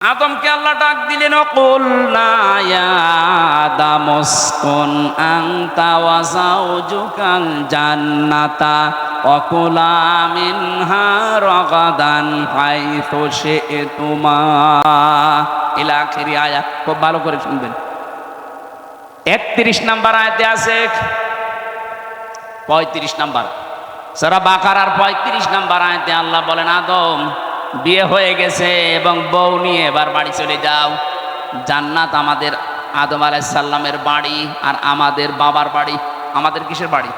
আদমকে আল্লাহ ডাক দিলেন, কুলনা ইয়া আদামুসকুন আনতা ওয়া যাওজুকাল জান্নাতা ওয়া কুলা মিনহা রাগাদান হাইথু শি'তুমা ইলা আখিরি আয়াত। খুব ভালো করে শুনবেন। 31 নম্বর আয়াতে আছে, 35 নম্বর সূরা বাকারার 35 নম্বর আয়াতে আল্লাহ বলেন, আদম বিয়ে হয়ে গেছে এবং বউ নিয়ে এবার বাড়ি চলে যাও। জান্নাত আমাদের আদম আলাইহিস সালামের বাড়ি আর আমাদের বাবার বাড়ি। আমাদের কিসের বাড়ি?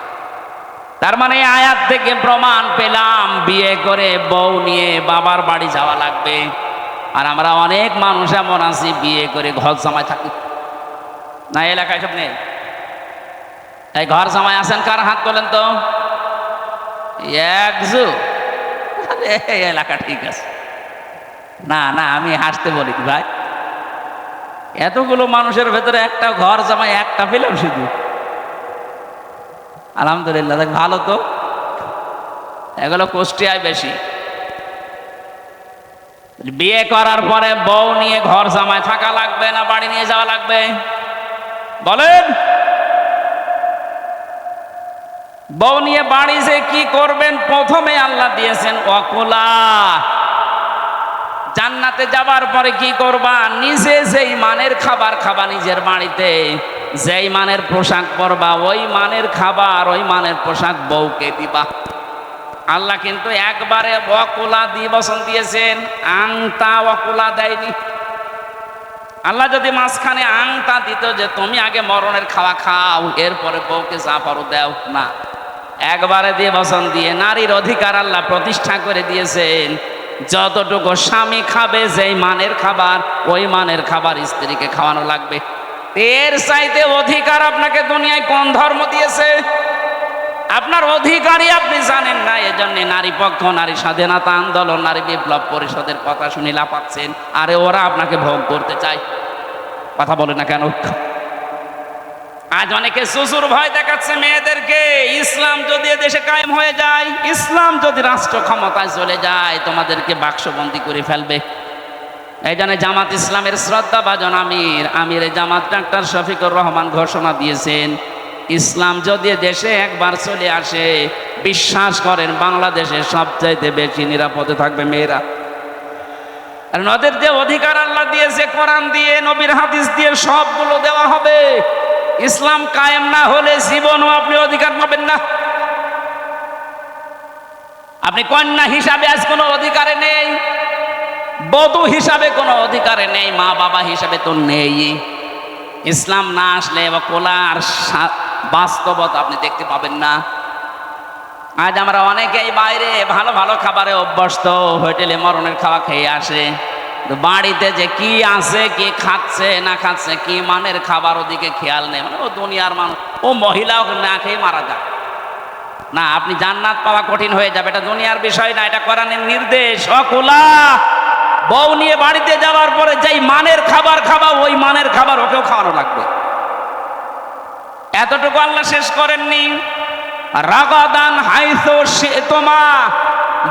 তার মানে আয়াত থেকে প্রমাণ পেলাম বিয়ে করে বউ নিয়ে বাবার বাড়ি যাওয়া লাগবে। আর আমরা অনেক মানুষ এমন আছি বিয়ে করে ঘর জামাই থাকি না। এলাকায় সব নেই? এই ঘর জামাই আছেন কার? হাত তোলেন তো। একজু এলাকা ঠিক আছে। না না, আমি হাসতে বলি ভাই, এতগুলো মানুষের ভেতরে একটা ঘর জামাই একটা পেলাম শুধু। আলহামদুলিল্লাহ, ভালো তো। এগুলো কুষ্টিয়ায় বেশি। বিয়ে করার পরে বউ নিয়ে ঘর জামাই থাকা লাগবে না বাড়ি নিয়ে যাওয়া লাগবে? বলেন। বউ নিয়ে বাড়ি যে কি করবেন, প্রথমে আল্লাহ দিয়েছেন ওয়াকুলা। জান্নাতে যাবার পরে কি করবা? নিজে যেই মানের খাবার খাবা নিজের বাড়িতে, যেই মানের পোশাক পরবা, ওই মানের খাবার ওই মানের পোশাক বউকে দিবা। আল্লাহ কিন্তু একবারে ওয়াকুলা দিয়ে বসন দিয়েছেন, আংতা ওয়াকুলা দেয়নি। আল্লাহ যদি মাঝখানে আংতা দিত যে তুমি আগে মরণের খাওয়া খাও এরপরে বউকে যা পারো দেও, না, একবারে দিয়ে বসন দিয়ে নারীর অধিকার আল্লাহ প্রতিষ্ঠা করে দিয়েছেন। যতটুকু স্বামী খাবে যেই মানের খাবার ওই মানের খাবার স্ত্রীকে খাওয়ানো লাগবে। এর চাইতে অধিকার আপনাকে দুনিয়ায় কোন ধর্ম দিয়েছে? আপনার অধিকারই আপনি জানেন না। এজন্য নারী পক্ষ, নারী স্বাধীনতা আন্দোলন, নারী বিপ্লব পরিষদের কথা শুনে লাফাচ্ছেন। আরে ওরা আপনাকে ভোগ করতে চায়। কথা বলে না কেন? আজ অনেকে শ্বশুর ভয় দেখাচ্ছে মেয়েদেরকে। ইসলাম যদি দেশে কায়েম হয়ে যায়, ইসলাম যদি রাষ্ট্র ক্ষমতায় চলে যায়, তোমাদেরকে বাক্সবন্দি করে ফেলবে। এই জন্য জামাত ইসলামের শ্রদ্ধাভাজন আমির জামাত ডাক্তার শফিকুর রহমান ঘোষণা দিয়েছেন, ইসলাম যদি দেশে একবার চলে আসে, বিশ্বাস করেন বাংলাদেশে সবচাইতে বেশি নিরাপদে থাকবে মেয়েরা। আর ওদের যে অধিকার আল্লাহ দিয়েছে কোরআন দিয়ে, নবীর হাদিস দিয়ে সবগুলো দেওয়া হবে। ইসলাম কায়েম না হলে জীবনও আপনি অধিকার পাবেন না। আপনি কন্যা হিসাবে আজ কোনো অধিকারে নেই, বধূ হিসাবে কোনো অধিকারে নেই, মা বাবা হিসাবে তো নেই। ইসলাম না আসলে কোলার বাস্তবতা আপনি দেখতে পাবেন না। আজ আমরা অনেকেই বাইরে ভালো ভালো খাবারে অভ্যস্ত, হোটেলে মরণের খাওয়া খেয়ে আসে। বাড়িতে যে কি আছে, কি খাচ্ছে না খাচ্ছে, কি মানের খাবার, ওদিকে খেয়াল নেই। মানে ও দুনিয়ার মানুষ, ও মহিলাও না খেয়ে মারা যায় না। আপনি জান্নাত পাওয়া কঠিন হয়ে যাবে। এটা দুনিয়ার বিষয় না, এটা কোরআনের নির্দেশ। অকুলা বউ নিয়ে বাড়িতে যাওয়ার পরে যেই মানের খাবার খাবা ওই মানের খাবার ওকেও খাওয়ানো লাগবে। এতটুকু আল্লাহ শেষ করেননি, রাগাদান হাইথু শি'তুমা।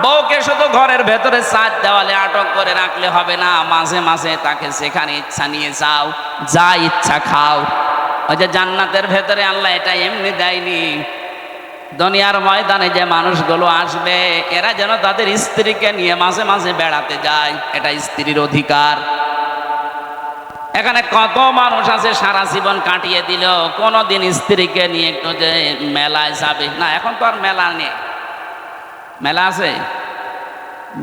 বউকে শুধু ঘরের ভেতরে চার দেওয়ালে আটক করে রাখলে হবে না, মাঝে মাঝে তাকে সেখানে ইচ্ছা নিয়ে যাও, যা ইচ্ছা খাও। ওই যে জান্নাতের ভেতরে আল্লাহ এটা এমনি দেয়নি। দুনিয়ার ময়দানে যে মানুষগুলো আসবে এরা যেন তাদের স্ত্রীকে নিয়ে মাঝে মাঝে বেড়াতে যায়, এটা স্ত্রীর অধিকার। এখানে কত মানুষ আছে সারা জীবন কাটিয়ে দিল, কোনোদিন স্ত্রীকে নিয়ে একটু যে মেলায় যাবে না। এখন তো আর মেলা নেই। মেলা আছে?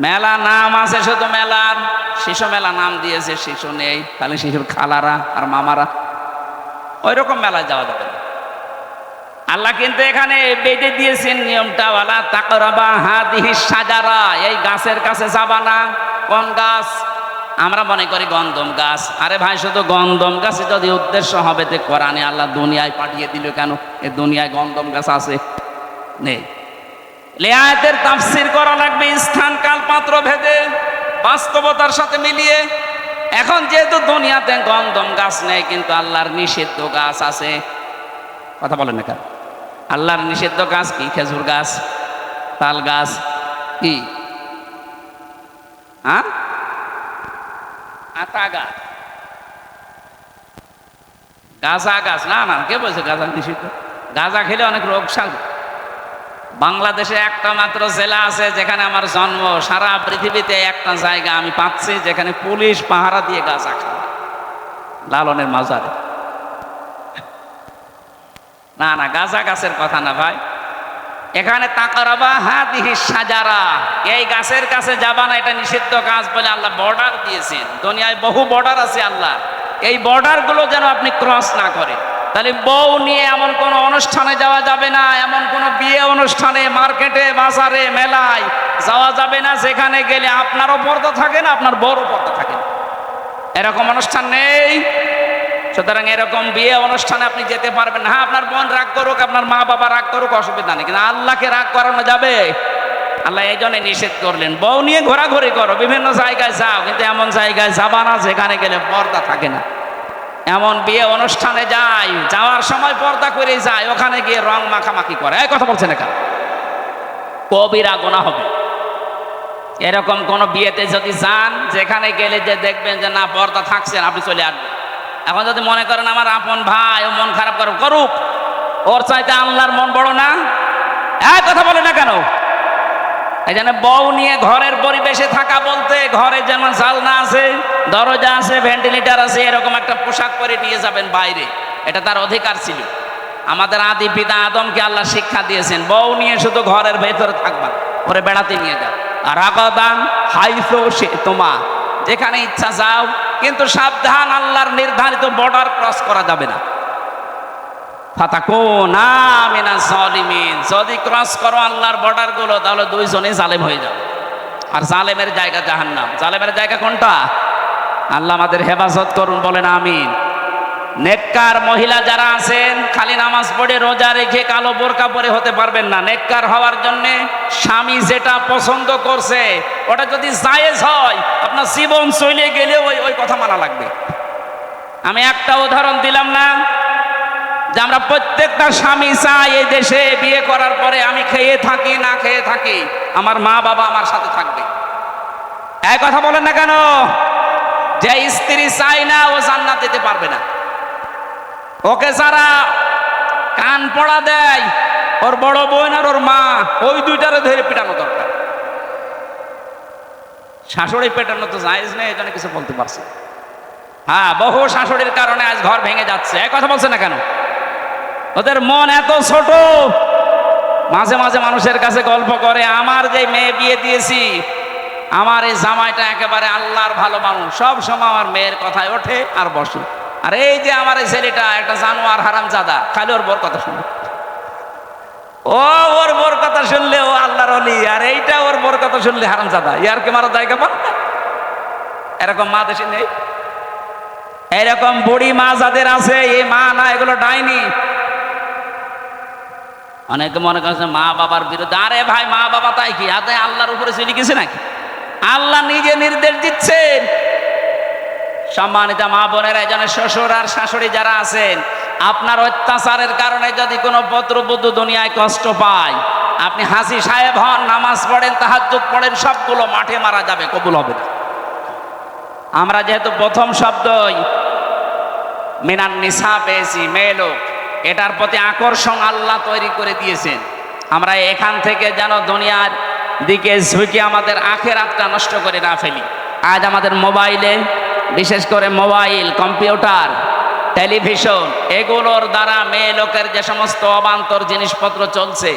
মেলা নাম আছে শুধু মেলার। শিশু মেলা নাম দিয়েছে, শিশু নেই, তাহলে শিশুর খালারা আর মামারা। ওই রকম মেলায় যাওয়া যাবে না। আল্লাহ কিন্তু এখানে বেঁধে দিয়েছেন নিয়মটা, ওয়ালা তাকরাবা হাদিহিস সাজারা, এই গাছের কাছে যাবা না। কোন গাছ? আমরা মনে করি গন্ধম গাছ। আরে ভাই, শুধু গন্ধম গাছে যদি উদ্দেশ্য হবে তো কোরআনে আল্লাহ দুনিয়ায় পাঠিয়ে দিল কেন? এই দুনিয়ায় গন্ধম গাছ আছে? নেই। আয়াতের তাফসীর করা লাগবে স্থান কাল পাত্র ভেদে, বাস্তবতার সাথে মিলিয়ে। এখন যেহেতু দুনিয়াতে গন্ধম গাছ নেই, কিন্তু আল্লাহর নিষিদ্ধ গাছ আছে। কথা বলেন না কেন? আল্লাহর নিষিদ্ধ গাছ কি? খেজুর গাছ, তাল গাছ, কি? আতা গাছ, গাঁজা গাছ, না না, কে বলছে গাঁজা নিষিদ্ধ? গাঁজা খেলে অনেক রোগ সারে। বাংলাদেশে একটা মাত্র জেলা আছে যেখানে আমার জন্ম, সারা পৃথিবীতে একটা জায়গা আমি পাচ্ছি যেখানে পুলিশ পাহারা দিয়ে গাঁজা খায়, লালনের মাজারে। না না, গাঁজা গাছের কথা না ভাই, এখানে তাকারাবা হাদিহি সাজারা, এই গাছের কাছে যাবা না, এটা নিষিদ্ধ গাছ বলে আল্লাহ বর্ডার দিয়েছেন। দুনিয়ায় বহু বর্ডার আছে আল্লাহ, এই বর্ডার গুলো যেন আপনি ক্রস না করেন। তাহলে বউ নিয়ে এমন কোন অনুষ্ঠানে যাওয়া যাবে না, এমন কোন বিয়ে অনুষ্ঠানে, মার্কেটে, বাজারে, মেলায় যাওয়া যাবে না যেখানে গেলে আপনারও পর্দা থাকে না, আপনার বউরও পর্দা থাকে না। এরকম অনুষ্ঠান নেই। সুতরাং এরকম বিয়ে অনুষ্ঠানে আপনি যেতে পারবেন না। হ্যাঁ, আপনার বোন রাগ করুক, আপনার মা বাবা রাগ করুক, অসুবিধা নেই, কিন্তু আল্লাহকে রাগ করানো যাবে? আল্লাহ এই জন্য নিষেধ করলেন, বউ নিয়ে ঘোরাঘুরি করো, বিভিন্ন জায়গায় যাও, কিন্তু এমন জায়গায় যাবা না যেখানে গেলে পর্দা থাকে না। এমন বিয়ে অনুষ্ঠানে যাই, যাওয়ার সময় পর্দা করে যায়, ওখানে গিয়ে রং মাখামাখি করে, এই কথা বলছেন এখানে, কবিরা গুনাহ হবে। এরকম কোন বিয়েতে যদি যান যেখানে গেলে যে দেখবেন যে না পর্দা থাকছেন, আপনি চলে আসবেন। এখন যদি মনে করেন আমার আপন ভাই, ও মন খারাপ করুক, ওর চাইতে আল্লাহর মন বড় না? এক কথা বলে না কেন? এই জন্য বউ নিয়ে ঘরের পরিবেশে থাকা বলতে, ঘরে যেমন জানলা আছে, দরজা আছে, ভেন্টিলেটর আছে, এরকম একটা পোশাক পরে নিয়ে যাবেন বাইরে, এটা তার অধিকার ছিল। আমাদের আদি পিতা আদমকে আল্লাহ শিক্ষা দিয়েছেন, বউ নিয়ে শুধু ঘরের ভেতরে থাকবা, ওরে বেড়াতে নিয়ে যাও। আর আগাদান হাইসো সে তোমা, যেখানে ইচ্ছা যাও, কিন্তু সাবধান, আল্লাহর নির্ধারিত বর্ডার ক্রস করা যাবে না। ফাতাকুনা মিনাজ জালিমিন, যদি ক্রস করো আল্লাহর বর্ডার গুলো, তাহলে দুইজনে জালেম হয়ে যাবে। আর জালেমের জায়গা জাহান্নাম। জালেমের জায়গা কোনটা? আল্লাহ আমাদের হেফাজত করুন, বলেন আমিন। নেককার মহিলা যারা আছেন, খালি নামাজ পড়ে রোজা রেখে কালো বোরকা পরে হতে পারবেন না। নেককার হওয়ার জন্য স্বামী যেটা পছন্দ করছে ওটা যদি জায়েজ হয়, আপনার জীবন চলে গেলে ওই কথা মানা লাগবে। আমি একটা উদাহরণ দিলাম না, যে আমরা প্রত্যেকটা স্বামী চাই এই দেশে বিয়ে করার পরে আমি খেয়ে থাকি না খেয়ে থাকি, আমার মা বাবা আমার সাথে থাকবে। এই কথা বলেন না কেন? যে স্ত্রী চাই না, ও জান্নাত দিতে পারবে না। ওকে যারা কান পড়া দেয়, ওর বড় বোন আর ওর মা, ওই দুইটারে ধরে পিটানো দরকার। শাশুড়ি পেটানো তো জায়েজ নেই, এই জন্য কিছু বলতে পারছি। হ্যাঁ, বহু শাশুড়ির কারণে আজ ঘর ভেঙে যাচ্ছে। এই কথা বলছে না কেন? ওদের মন এত ছোট। মাঝে মাঝে মানুষের কাছে গল্প করে, আমার যে মেয়ে বিয়ে দিয়েছি, আমার এই জামাইটা একেবারে আল্লাহর ভালো মানুষ, সব সময় আমার মেয়ের কথায় ওঠে আর বসে। আর এই যে আমার এই ছেলেটা একটা জানোয়ার হারামজাদা, খালি ওর বোর কথা শুনে। ওর বোর কথা শুনলে ও আল্লাহর ওলি, আর এইটা ওর বোর কথা শুনলে হারামজাদা। ইয়ার কে মারা জায়গা পান? এরকম মা দেশে নেই? এরকম বুড়ি মা যাদের আছে, এই মা না, এগুলো ডাইনি। অনেকে মনে করছে মা বাবার বিরুদ্ধে। আরে ভাই, মা বাবা তাই কি আদে আল্লাহর উপরে চলে গেছে নাকি? আল্লাহ নিজে নির্দেশ দিচ্ছেন। সম্মানিত মা বোনেরা, এই জন্য শ্বশুর আর শাশুড়ি যারা আছেন, আপনার অত্যাচারের কারণে যদি কোনো পুত্রবধূ দুনিয়ায় কষ্ট পায়, আপনি হাসি সাহেব হন, নামাজ পড়েন, তাহাজ্জুদ পড়েন, সবগুলো মাঠে মারা যাবে, কবুল হবে না। আমরা যেহেতু প্রথম শব্দই মিনান নিসা পেয়েছি, মেয়ে লোক, এটার প্রতি আকর্ষণ আল্লাহ তৈরি করে দিয়েছেন। আমরা এখান থেকে যেন দুনিয়ার দিকে ঝুঁকে আমাদের আখিরাতটা নষ্ট করে না ফেলি। আজ আমাদের মোবাইলে, বিশেষ করে মোবাইল, কম্পিউটার, টেলিভিশন, এগুলোর দ্বারা মেয়ে লোকের যে সমস্ত অবান্তর জিনিসপত্র চলছে,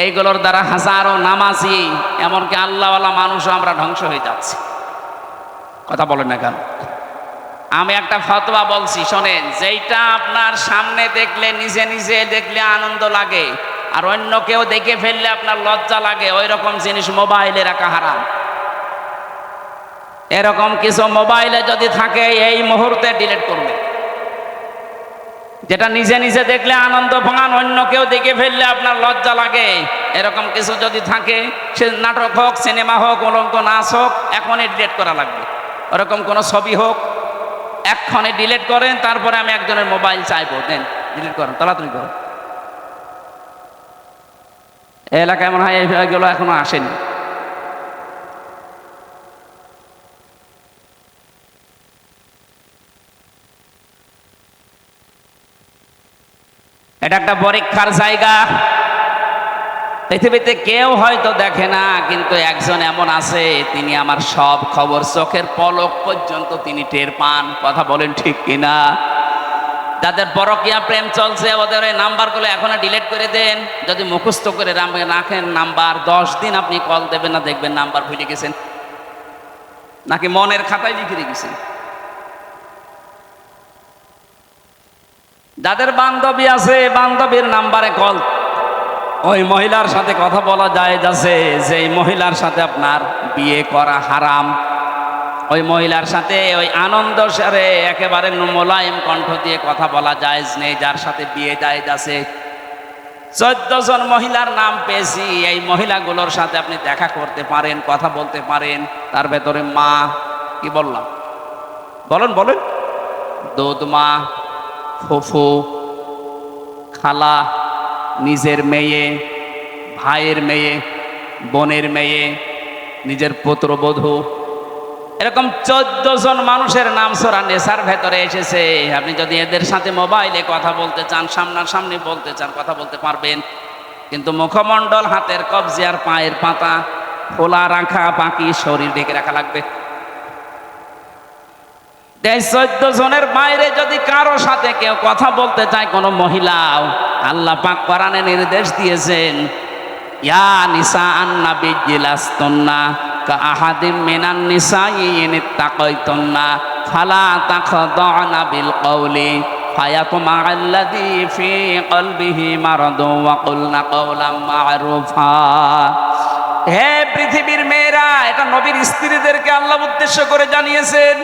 এইগুলোর দ্বারা হাজারো নামাজি, এমনকি আল্লাহওয়ালা মানুষও আমরা ধ্বংস হয়ে যাচ্ছি। কথা বলেন না কেন? আমি একটা ফতোয়া বলছি, শোনেন। যেইটা আপনার সামনে দেখলে, নিজে নিজে দেখলে আনন্দ লাগে, আর অন্য কেউ দেখে ফেললে আপনার লজ্জা লাগে, ওই রকম জিনিস মোবাইলে রাখা হারাম। এরকম কিছু মোবাইলে যদি থাকে, এই মুহূর্তে ডিলিট করবে। যেটা নিজে নিজে দেখলে আনন্দ পান, অন্য কেউ দেখে ফেললে আপনার লজ্জা লাগে, এরকম কিছু যদি থাকে, সে নাটক হোক, সিনেমা হোক, অলঙ্ক নাচ হোক, এখনই ডিলিট করা লাগবে। ওরকম কোনো ছবি হোক, এক্ষণে ডিলিট করেন। তারপরে আমি একজনের মোবাইল চাইবো, দেন, ডিলিট করেন, তাড়াতাড়ি করেন। এলাকায় মনে হয় এইগুলো এখনো আসেনি। এটা একটা পরীক্ষার জায়গা। পৃথিবীতে কেউ হয়তো দেখে না, কিন্তু একজন এমন আছে, তিনি আমার সব খবর, চোখের পলক পর্যন্ত তিনি টের পান। কথা বলেন ঠিক কিনা? যাদের পরকীয়া প্রেম চলছে, ওদের এই নাম্বারগুলো এখন ডিলিট করে দেন। যদি মুখস্থ করে রাখেন নাম্বার, 10 দিন আপনি কল দেবেন না, দেখবেন নাম্বার ভুলে গেছেন, নাকি মনের খাতায় লিখে রেখেছেন। যাদের বান্ধবী আছে, বান্ধবীর নাম্বারে কল, ওই মহিলার সাথে কথা বলা যায় যাচ্ছে, যেই মহিলার সাথে আপনার বিয়ে করা হারাম, ওই মহিলার সাথে ওই আনন্দ সারে একেবারে মোলায়েম কণ্ঠ দিয়ে কথা বলা জায়েজ নেই, যার সাথে বিয়ে জায়েজ আছে। 14 জন মহিলার নাম পেয়েছি, এই মহিলাগুলোর সাথে আপনি দেখা করতে পারেন, কথা বলতে পারেন। তার ভেতরে মা, কি বললাম বলেন বলেন, দুধ মা, ফুফু, খালা, নিজের মেয়ে, ভাইয়ের মেয়ে, বোনের মেয়ে, নিজের পুত্রবধূ, এরকম 14 জন মানুষের নাম সূরা নেসার ভেতরে এসেছে। আপনি যদি এদের সাথে মোবাইলে কথা বলতে চান, সামনাসামনি বলতে চান, কথা বলতে পারবেন, কিন্তু মুখমণ্ডল, হাতের কবজি আর পায়ের পাতা খোলা রাখা, বাকি শরীর ঢেকে রাখা লাগবে। 14 জনের বাইরে যদি কারো সাথে কেউ কথা বলতে চায়, কোনো মহিলাও, আল্লাহ পাক কোরআনে নির্দেশ দিয়েছেন, ইয়া নিসা আন-নাবিয়্যি লাস্তুন্না কাআহাদিম মিনান নিসাই ইন ইত্তাকাইতুন্না ফালা তাখদা'না বিল কওলি ফায়াতমা'আল্লাযী ফী কলবিহি মারাদুন ওয়া কুলনা কাওলাম মা'রুফা। হে পৃথিবীর মেয়েরা, এটা নবীর স্ত্রীদেরকে আল্লাহ উদ্দেশ্য করে জানিয়েছেন।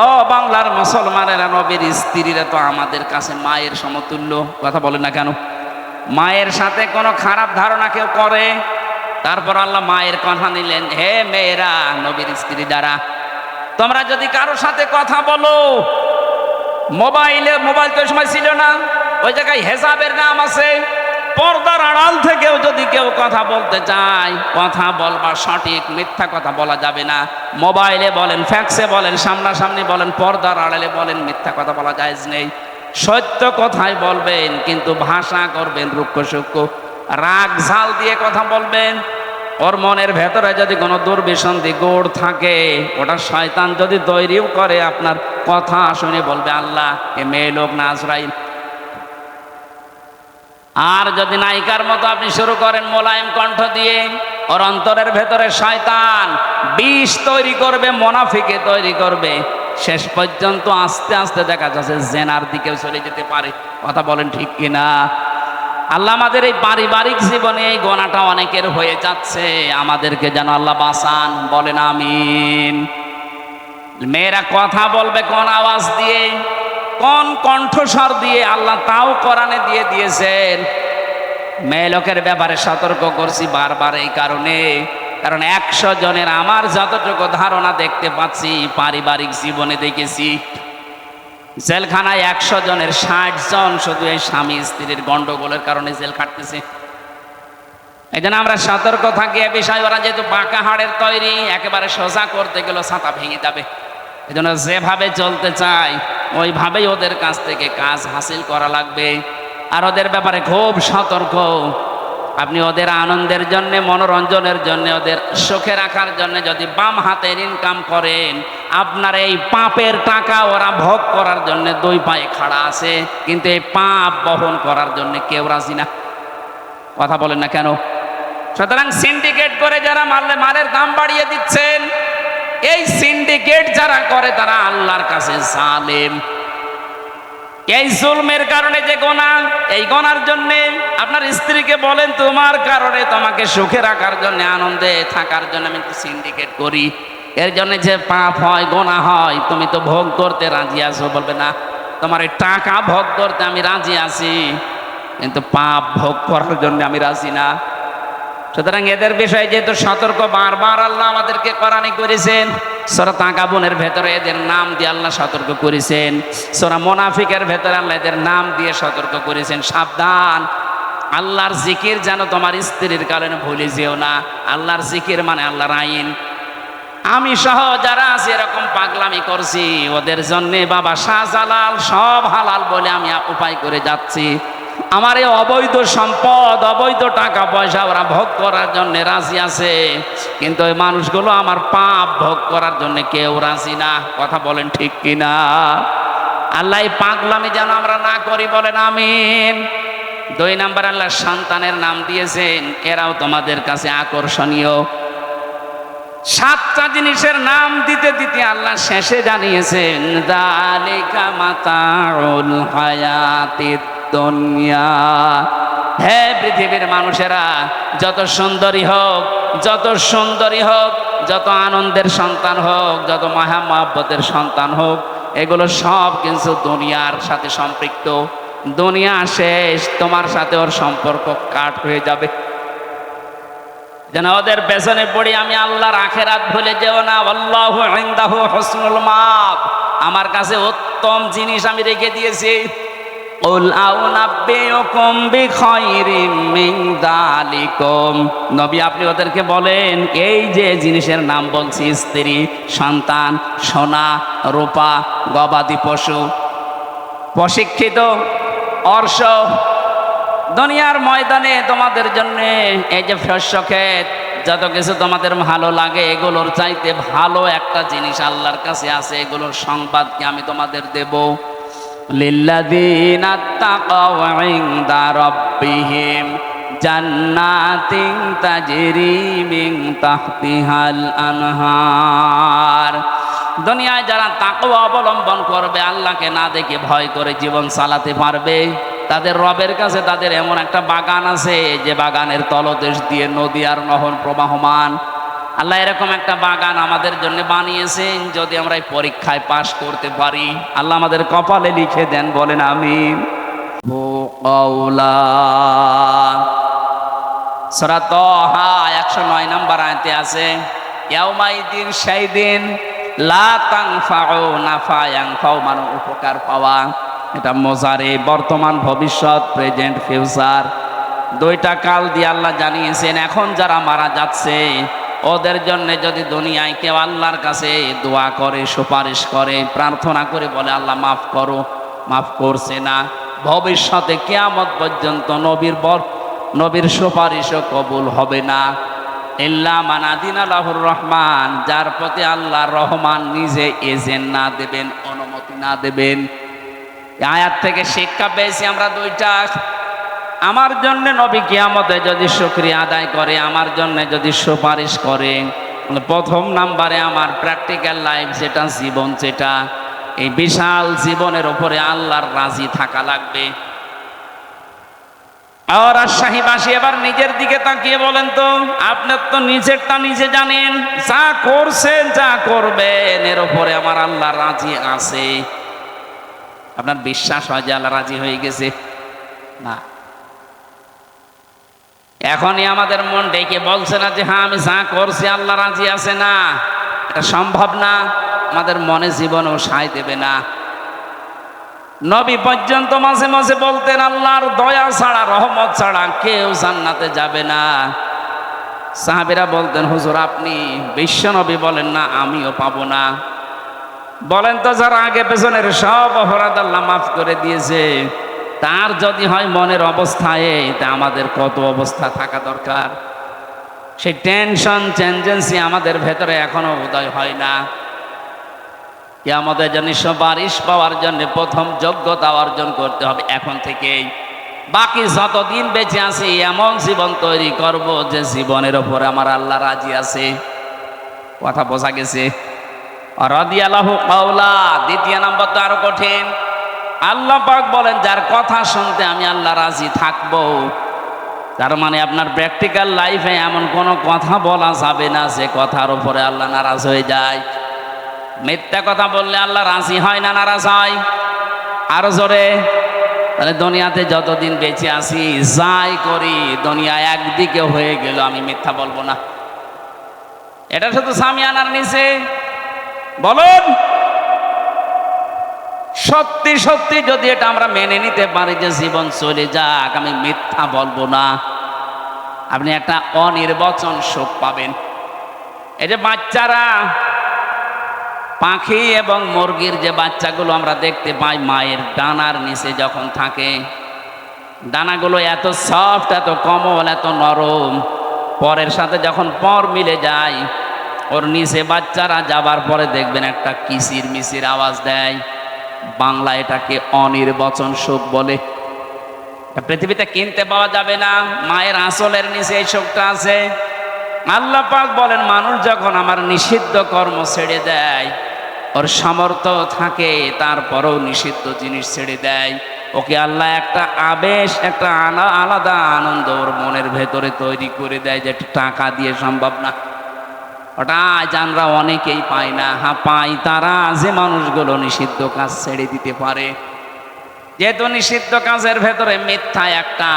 ও বাংলার মুসলমানেরা, নবীর স্ত্রীরা তো আমাদের কাছে মায়ের সমতুল্য। কথা বলে না কেন? মায়ের সাথে কোনো খারাপ ধারণা কেউ করে, তারপর আল্লাহ মায়ের কথা নিলেন, হে মেয়েরা, নবীর স্ত্রী দ্বারা তোমরা যদি কারোর সাথে কথা বলো, মোবাইল তো ওই সময় ছিল না, ওই জায়গায় হেসাবের নাম আছে, পর্দার আড়াল থেকেও যদি কেউ কথা বলতে চায়, কথা বলবা সঠিক, মিথ্যা কথা বলা যাবে না। মোবাইলে বলেন, ফ্যাক্সে বলেন, সামনাসামনি বলেন, পর্দার আড়ালে বলেন, মিথ্যা কথা বলা জায়েজ নেই। সত্য কথাই বলবেন, কিন্তু ভাষা করবেন রুক্ষ সূক্ষ্ম, রাগ ঝাল দিয়ে কথা বলবেন। ওর মনের ভেতরে যদি কোনো দুর্বিসন্ধি গোড় থাকে, ওটা শয়তান যদি তৈরিও করে, আপনার কথা শুনে বলবে, আল্লাহ, এ মেয়ে লোক না আজরাইল। আর যদি নায়িকার মতো আপনি শুরু করেন মোলায়েম কণ্ঠ দিয়ে, ওর অন্তরের ভেতরে শয়তান বিষ তৈরি করবে, মুনাফিকে তৈরি করবে, শেষ পর্যন্ত আস্তে আস্তে দেখা যাচ্ছে জেনার দিকেও চলে যেতে পারে। কথা বলেন ঠিক কিনা? আল্লাহ আমাদের এই পারিবারিক জীবনে এই গোনাটা অনেকের হয়ে যাচ্ছে, আমাদেরকে যেন আল্লাহ বাঁচান, বলেন আমিন। মেয়েরা কথা বলবে কোন আওয়াজ দিয়ে, কোন কণ্ঠস্বর দিয়ে, আল্লাহ তাও কোরআনে দিয়ে দিয়েছেন। মেয়ে লোকের ব্যাপারে সতর্ক করছি বারবার এই কারণে, কারণ 100 জনের আমার যতটুকু ধারণা দেখতে পাচ্ছি, পারিবারিক জীবনে দেখেছি, জেলখানায় 100 জনের 60 জন শুধু এই স্বামী স্ত্রীর গন্ডগোলের কারণে জেল খাটতেছে। এই জন্য আমরা সতর্ক থাকি এ বিষয়। ওরা যেহেতু বাঁকা হাড়ের তৈরি, একেবারে সোজা করতে গেলে ছাতা ভেঙে যাবে। এই জন্য যেভাবে চলতে চায় ওইভাবেই ওদের কাছ থেকে কাজ হাসিল করা লাগবে। আর ওদের ব্যাপারে খুব সতর্ক। আপনি ওদের আনন্দের জন্য, মনোরঞ্জনের জন্য, ওদের সুখে রাখার জন্য যদি বাম হাতের ইনকাম করেন, আপনার এই পাপের টাকা ওরা ভোগ করার জন্য 2 পায়ে খাড়া আছে, কিন্তু এই পাপ বহন করার জন্য কেউ রাজি না। কথা বলেন না কেন? সুতরাং সিন্ডিকেট করে যারা মালের দাম বাড়িয়ে দিচ্ছেন, এই সিন্ডিকেট যারা করে তারা আল্লাহর কাছে জালেম। এই জুলমের কারণে যে গোনা, এই গোনার জন্যে আপনার স্ত্রীকে বলেন, তোমার কারণে তোমাকে সুখে রাখার জন্য, আনন্দে থাকার জন্য আমি একটু সিন্ডিকেট করি, এর জন্য যে পাপ হয়, গোনা হয়, তুমি তো ভোগ করতে রাজি আছো। বলবে না, তোমার এই টাকা ভোগ করতে আমি রাজি আছি, কিন্তু পাপ ভোগ করার জন্য আমি রাজি না। সুতরাং এদের বিষয়ে যেহেতু সতর্ক বারবার আল্লাহ আমাদেরকে কোরআনে করেছেন। সূরা তাকাবুনের ভেতরে এদের নাম দিয়ে আল্লাহ সতর্ক করেছেন। সূরা মুনাফিকের ভেতরে আল্লাহ এদের নাম দিয়ে সতর্ক করেছেন, সাবধান, আল্লাহর জিকির যেন তোমার স্ত্রীর কারণে ভুলে যেও না। আল্লাহর জিকির মানে আল্লাহর আইন। আমি সহ যারা আছে এরকম পাগলামি করছি, ওদের জন্যে বাবা শাহজালাল সব হালাল বলে আমি উপায় করে যাচ্ছি। আমার এই অবৈধ সম্পদ, অবৈধ টাকা পয়সা ওরা ভোগ করার জন্য রাজি আছে, কিন্তু ওই মানুষগুলো আমার পাপ ভোগ করার জন্য কেউ রাজি না। কথা বলেন ঠিক কিনা? আল্লাহ এই পাগলামি যেন আমরা না করি, বলেন আমিন। 2 নাম্বার, আল্লাহ সন্তানের নাম দিয়েছেন, এরাও তোমাদের কাছে আকর্ষণীয়। 7টা জিনিসের নাম দিতে দিতে আল্লাহ শেষে জানিয়েছেন, যালিকা মাতাউল হায়াতিদ দুনিয়া। হে পৃথিবীর মানুষেরা, যত সুন্দরী হোক, যত সুন্দরী হোক, যত আনন্দের সন্তান হোক, যত মায়া মহব্বতের সন্তান হোক, এগুলো সব কিন্তু দুনিয়ার সাথে সম্পৃক্ত। দুনিয়া শেষ, তোমার সাথে ওর সম্পর্ক কাট হয়ে যাবে। যেন ওদের পেছনে পড়ি আমি আল্লাহর আখিরাত ভুলে যেও না। আল্লাহু ইনদাহু হুসনুল মাব, আমার কাছে উত্তম জিনিস আমি রেখে দিয়েছি। কুল আউনাব্বিউকুম বিখায়রিম মিন যালিকুম, নবী আপনি ওদেরকে বলেন, এই যে জিনিসের নাম বলছি, স্ত্রী, সন্তান, সোনা, রূপা, গবাদি পশু, প্রশিক্ষিত অর্শ, দুনিয়ার ময়দানে তোমাদের জন্য এই যে শস্য ক্ষেত, যত কিছু তোমাদের ভালো লাগে, এগুলোর চাইতে ভালো একটা জিনিস আল্লাহর কাছে আছে, এগুলোর সংবাদ কি আমি তোমাদের দেব। লিল্লাযীনা তাকাউ ইনদা রাব্বিহিম জান্নাতিন তাজরি মিন তাহতিহাল আনহার। দুনিয়ায় যারা তাকওয়া অবলম্বন করবে, আল্লাহকে না দেখে ভয় করে জীবন চালাতে পারবে, তাদের রবের কাছে তাদের এমন একটা বাগান আছে, যে বাগানের তলদেশ দিয়ে নদী আর নহর প্রবাহমান। আল্লাহ এরকম একটা বাগান আমাদের জন্য বানিয়েছেন, যদি আমরা এই পরীক্ষায় পাশ করতে পারি, আল্লাহ আমাদের কপালে লিখে দেন, বলেন আমিন। সূরা তাহা 109 নম্বর আয়াতে আছে, ইয়াউমাইদিন, সেই দিন, লা তানফাউ নাফা ইয়ানফাউ, মানে উপকার পাওয়া। এটা মোজারে, বর্তমান, ভবিষ্যৎ, প্রেজেন্ট, ফিউচার, 2টা কাল দিয়ে আল্লাহ জানিয়েছেন। এখন যারা মারা যাচ্ছে, ওদের জন্য যদি দুনিয়ায় কেউ আল্লাহর কাছে দোয়া করে, সুপারিশ করে, প্রার্থনা করে, বলে আল্লাহ মাফ করো, মাফ করছে না, ভবিষ্যতে কিয়ামত পর্যন্ত নবীর সুপারিশও কবুল হবে না। ইল্লা মান আযিনা লাহুর রহমান, যার প্রতি আল্লাহ রহমান নিজে এজেন্ট না দেবেন, অনুমতি না দেবেন। আয়াত থেকে শিক্ষা পেয়েছি আমরা 2টা। আমার জন্য নবী কিয়ামতে যদি শুকরিয়া আদায় করে, আমার জন্য যদি সুপারিশ করে, প্রথম নাম্বারে আমার প্র্যাকটিক্যাল লাইফ, যেটা জীবন, যেটা এই বিশাল জীবনের উপরে আল্লাহর রাজি থাকা লাগবে। আর রাজশাহীবাসী এবার নিজের দিকে তাকিয়ে বলেন তো, আপনার তো নিজেরটা নিজে জানেন, যা করছেন, যা করবেন, এর উপরে আমার আল্লাহ রাজি আছে। আপনার বিশ্বাস হয় যে আল্লাহ রাজি হয়ে গেছে? না। এখনই আমাদের মন ডেকে বলছে না যে হ্যাঁ আমি যা করছি আল্লাহ রাজি আছে? না, এটা সম্ভব না। আমাদের মনে জীবনও সায় দেবে না। নবী পর্যন্ত মাঝে মাঝে বলতেন, আল্লাহর দয়া ছাড়া, রহমত ছাড়া কেউ জান্নাতে যাবে না। সাহাবীরা বলতেন, হুজুর আপনি বিশ্ব নবী বলেন না, আমিও পাবো না। বলেন তো, যারা আগে পেছনের সব অপরাধ আল্লাহ মাফ করে দিয়েছে, তার যদি হয় মনের অবস্থায়, তা আমাদের কত অবস্থা থাকা দরকার। সেই টেনশন, টেনডেন্সি আমাদের ভেতরে এখনো উদয় হয় না। কিয়ামতের জন্য সুপারিশ পাওয়ার জন্য প্রথম যোগ্যতা অর্জন করতে হবে এখন থেকেই। বাকি যতদিন বেঁচে আছি, এমন জীবন তৈরি করব যে জীবনের ওপরে আমার আল্লাহ রাজি আছে। কথা বোঝা গেছে? রাদিয়াল্লাহু কাওলা, 2 নম্বর তো আরো কঠিন। আল্লাহ পাক বলেন, যার কথা শুনতে আমি আল্লাহ রাজি থাকবো। তার মানে আপনার প্র্যাকটিক্যাল লাইফে এমন কোনো কথা বলা যাবে না যে কথার উপরে আল্লাহ নারাজ হয়ে যায়। মিথ্যা কথা বললে আল্লাহ রাজি হয় না নারাজ হয়? আরো জোরে। তাহলে দুনিয়াতে যতদিন বেঁচে আছি, যাই করি, দুনিয়া একদিকে হয়ে গেল, আমি মিথ্যা বলবো না। এটা শুধু সামিয়ানার নিচে বলুন। সত্যি সত্যি যদি এটা আমরা মেনে নিতে পারি যে জীবন চলে যাক, আমি মিথ্যা বলবো না, আপনি একটা অনির্বচন সুখ পাবেন। এই যে বাচ্চারা, পাখি এবং মুরগির যে বাচ্চাগুলো আমরা দেখতে পাই মায়ের ডানার নিচে যখন থাকে, দানাগুলো এত সফট, এত কোমল, এত নরম, পরের সাথে যখন পর মিলে যায়, ওর নিচে বাচ্চারা যাবার পরে দেখবেন একটা কিসির মিসির আওয়াজ দেয়। বাংলা এটাকে অনির্বচন সুখ বলে। পৃথিবীতে কিনতে পাওয়া যাবে না, মায়ের আঁচলের নিচে এই সুখটা আছে। আল্লাহ পাক বলেন, মানুষ যখন আমার নিষিদ্ধ কর্ম ছেড়ে দেয়, ওর সামর্থ্য থাকে তারপরেও নিষিদ্ধ জিনিস ছেড়ে দেয়, ওকে আল্লাহ একটা আবেশ, একটা আলাদা আনন্দ ওর মনের ভেতরে তৈরি করে দেয়, যেটা টাকা দিয়ে সম্ভব না। ওটা আজ আমরা অনেকেই পাই না। হ্যাঁ পাই তারা, যে মানুষগুলো নিষিদ্ধ কাজ ছেড়ে দিতে পারে। যেহেতু নিষিদ্ধ কাজের ভেতরে মিথ্যা একটা,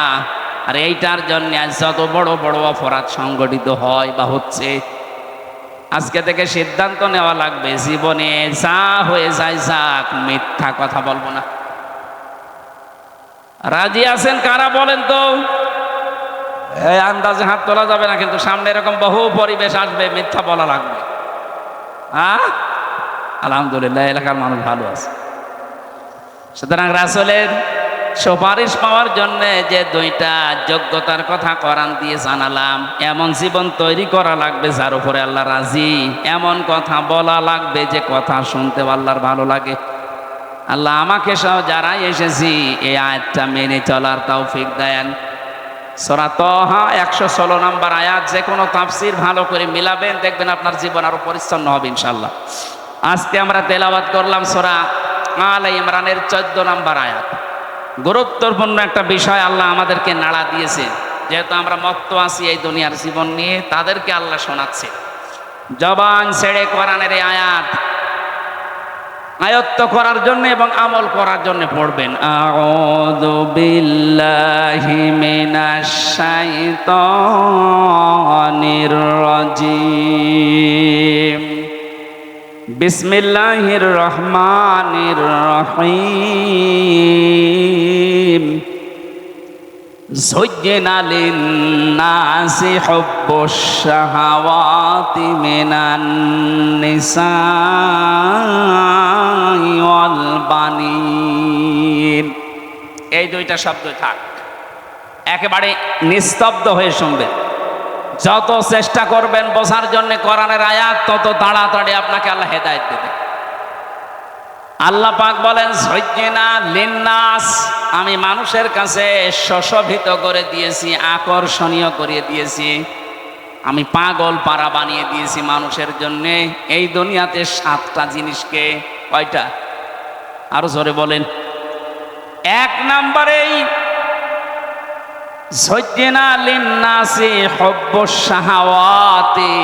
আর এইটার জন্য আজ যত বড় বড় অপরাধ সংগঠিত হয় বা হচ্ছে, আজকে থেকে সিদ্ধান্ত নেওয়া লাগবে, জীবনে যা হয়ে যায় যাক, মিথ্যা কথা বলবো না। রাজি আছেন কারা বলেন তো? এই আন্দাজে হাত তোলা যাবে না, কিন্তু সামনে এরকম বহু পরিবেশ আসবে, মিথ্যা বলা লাগবে। হ্যাঁ, আলহামদুলিল্লাহ এলাকার মানুষ ভালো আছে। সুতরাং রাসূলের সুপারিশ পাওয়ার জন্য যে দুইটা যোগ্যতার কথা কোরআন দিয়ে জানালাম, এমন জীবন তৈরি করা লাগবে যার উপরে আল্লাহ রাজি, এমন কথা বলা লাগবে যে কথা শুনতে আল্লাহর ভালো লাগে। আল্লাহ আমাকে সহ যারাই এসেছি এই আয়াতটা মেনে চলার তৌফিক দেন। সূরা তাহা 116 নম্বর আয়াত, যে কোনো তাফসীর ভালো করে মিলাবেন, দেখবেন আপনার জীবন আরো পরিচ্ছন্ন হবে ইনশাআল্লাহ। আজকে আমরা তেলাওয়াত করলাম সূরা আলে ইমরানের 14 নম্বর আয়াত। গুরুত্বপূর্ণ একটা বিষয় আল্লাহ আমাদেরকে নাড়া দিয়েছে, যেহেতু আমরা মত্ত আছি এই দুনিয়ার জীবন নিয়ে, তাদেরকে আল্লাহ শোনাচ্ছে। জবান ছেড়ে কোরআনের এই আয়াত আয়ত্ত করার জন্য এবং আমল করার জন্য পড়বেন। আউযু বিল্লাহি মিনাশ শাইতানির রাজিম। বিসমিল্লাহির রহমানির রহিম। যুয়্যিনা লিন-নাসি হুব্বুশ শাহাওয়াতি মিনান নিসাই ওয়াল বানিন। এই দুইটা শব্দ থাক, একেবারে নিস্তব্ধ হয়ে শুনবেন। যত চেষ্টা করবেন বোঝার জন্য কোরআনের আয়াত, তত তাড়াতাড়ি আপনাকে আল্লাহ হেদায়েত দেবে। আল্লাহ পাক বলেন, যুয়্যিনা লিন-নাস, আমি মানুষের কাছে সুশোভিত করে দিয়েছি, আকর্ষণীয় করে দিয়েছি, আমি পাগল পারা বানিয়ে দিয়েছি মানুষের জন্য এই দুনিয়াতে 7টা জিনিসকে। কয়টা? আরো জোরে বলেন। 1 নম্বরেই যুয়্যিনা লিন-নাসি হুব্বুশ শাহাওয়াতি,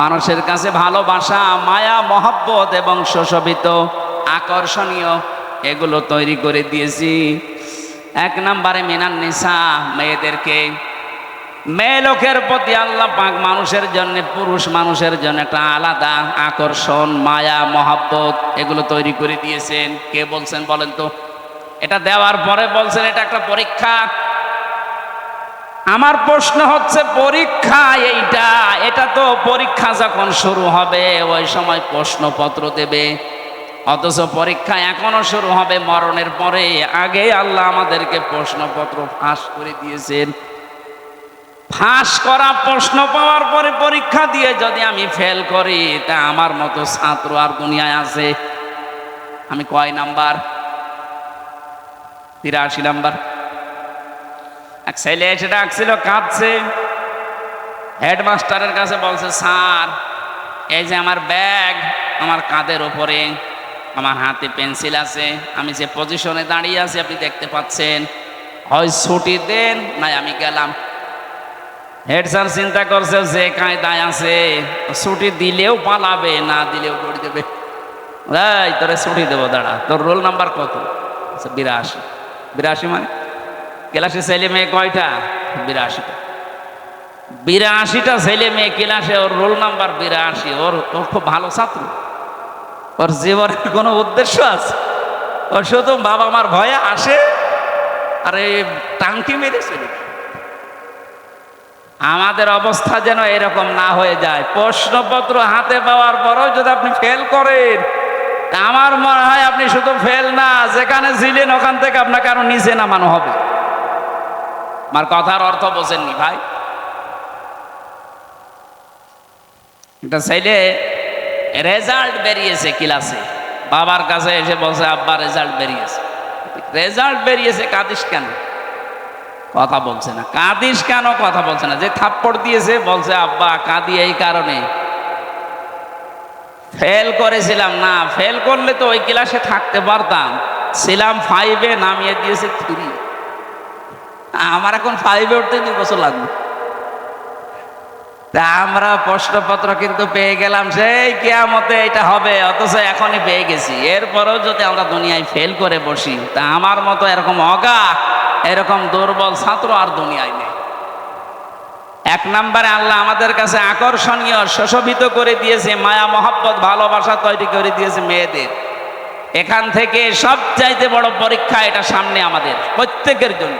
মানুষের কাছে ভালোবাসা, মায়া, মহব্বত এবং সুশোভিত, আকর্ষণীয়, এগুলো তৈরি করে দিয়েছি। 1 নম্বরে মিনান নিসা, মেয়েদেরকে, মেয়ে লোকের প্রতি আল্লাহ পাক মানুষের জন্য, পুরুষ মানুষের জন্য একটা আলাদা আকর্ষণ, মায়া, মহব্বত, এগুলো তৈরি করে দিয়েছেন। কে বলছেন বলেন তো? এটা দেওয়ার পরে বলছেন এটা একটা পরীক্ষা। আমার প্রশ্ন হচ্ছে, পরীক্ষা এইটা, এটা তো পরীক্ষা যখন শুরু হবে ওই সময় প্রশ্নপত্র দেবে, অথচ পরীক্ষা এখনো শুরু হবে মরণের পরে। আগে আল্লাহ আমাদেরকে প্রশ্নপত্র ফাঁস করে দিয়েছেন। ফাঁস করা প্রশ্ন পাওয়ার পরে পরীক্ষা দিয়ে যদি আমি ফেল করি, তা আমার মতো ছাত্র আর দুনিয়ায় আছে? আমি কয় নাম্বার? 83 নাম্বার। এক ছেলে এসে ডাকছিল, কাঁদছে, হেডমাস্টারের কাছে বলছে, স্যার এই যে আমার ব্যাগ আমার কাঁধের ওপরে, আমার হাতে পেন্সিল আছে, আমি যে পজিশনে দাঁড়িয়ে আছি আপনি দেখতে পাচ্ছেন, হয় ছুটি দেন নাই আমি গেলাম। হেড স্যার চিন্তা করছে যে কায়দায় আছে, ছুটি দিলেও পালাবে, না দিলেও দৌড়ে দেবে। এই তোরে ছুটি দেবো, দাঁড়া, তোর রোল নাম্বার কত? 82। 82 মানে ক্লাসে ছেলে মেয়ে কয়টা? 82টা। 82টা ছেলে মেয়ে ক্লাসে, ওর রোল নাম্বার 82। ওর খুব ভালো ছাত্র, ওর জীবনের কোনো উদ্দেশ্য আছে? ওর শুধু বাবা মার ভয়ে আসে আর এই টাঙ্কি মেরে চলে। আমাদের অবস্থা যেন এরকম না হয়ে যায়। প্রশ্নপত্র হাতে পাওয়ার পরও যদি আপনি ফেল করেন, আমার মনে হয় আপনি শুধু ফেল না, যেখানে ছিলেন ওখান থেকে আপনাকে আরো নিচে নামানো হবে। আমার কথার অর্থ বোঝেননি ভাই? একটা ছেলে রেজাল্ট বেরিয়েছে ক্লাসে, বাবার কাছে এসে বলছে আব্বা রেজাল্ট বেরিয়েছে। রেজাল্ট বেরিয়েছে, কাঁদিস কেন? কথা বলছে না। কাঁদিস কেন? কথা বলছে না। যে থাপ্পড় দিয়েছে বলছে আব্বা কাঁদি এই কারণে, ফেল করেছিলাম না, ফেল করলে তো ওই ক্লাসে থাকতে পারতাম, ছিলাম 5-এ, নামিয়ে দিয়েছে 3। আমার এখন 5-এ উঠতে 2 বছর লাগবে। তা আমরা প্রশ্নপত্র কিন্তু পেয়ে গেলাম সেই কিয়ামতে এটা হবে, অথচ এখনই পেয়ে গেছি। এরপরেও যদি আমরা দুনিয়ায় ফেল করে বসি, তা আমার মতো এরকম অগা, এরকম দুর্বল ছাত্র আর দুনিয়ায় নেই। 1 নম্বরে আল্লাহ আমাদের কাছে আকর্ষণীয়, সুশোভিত করে দিয়েছে, মায়া মহব্বত ভালোবাসা তৈরি করে দিয়েছে মেয়েদের। এখান থেকে সবচাইতে বড় পরীক্ষা এটা সামনে আমাদের প্রত্যেকের জন্য।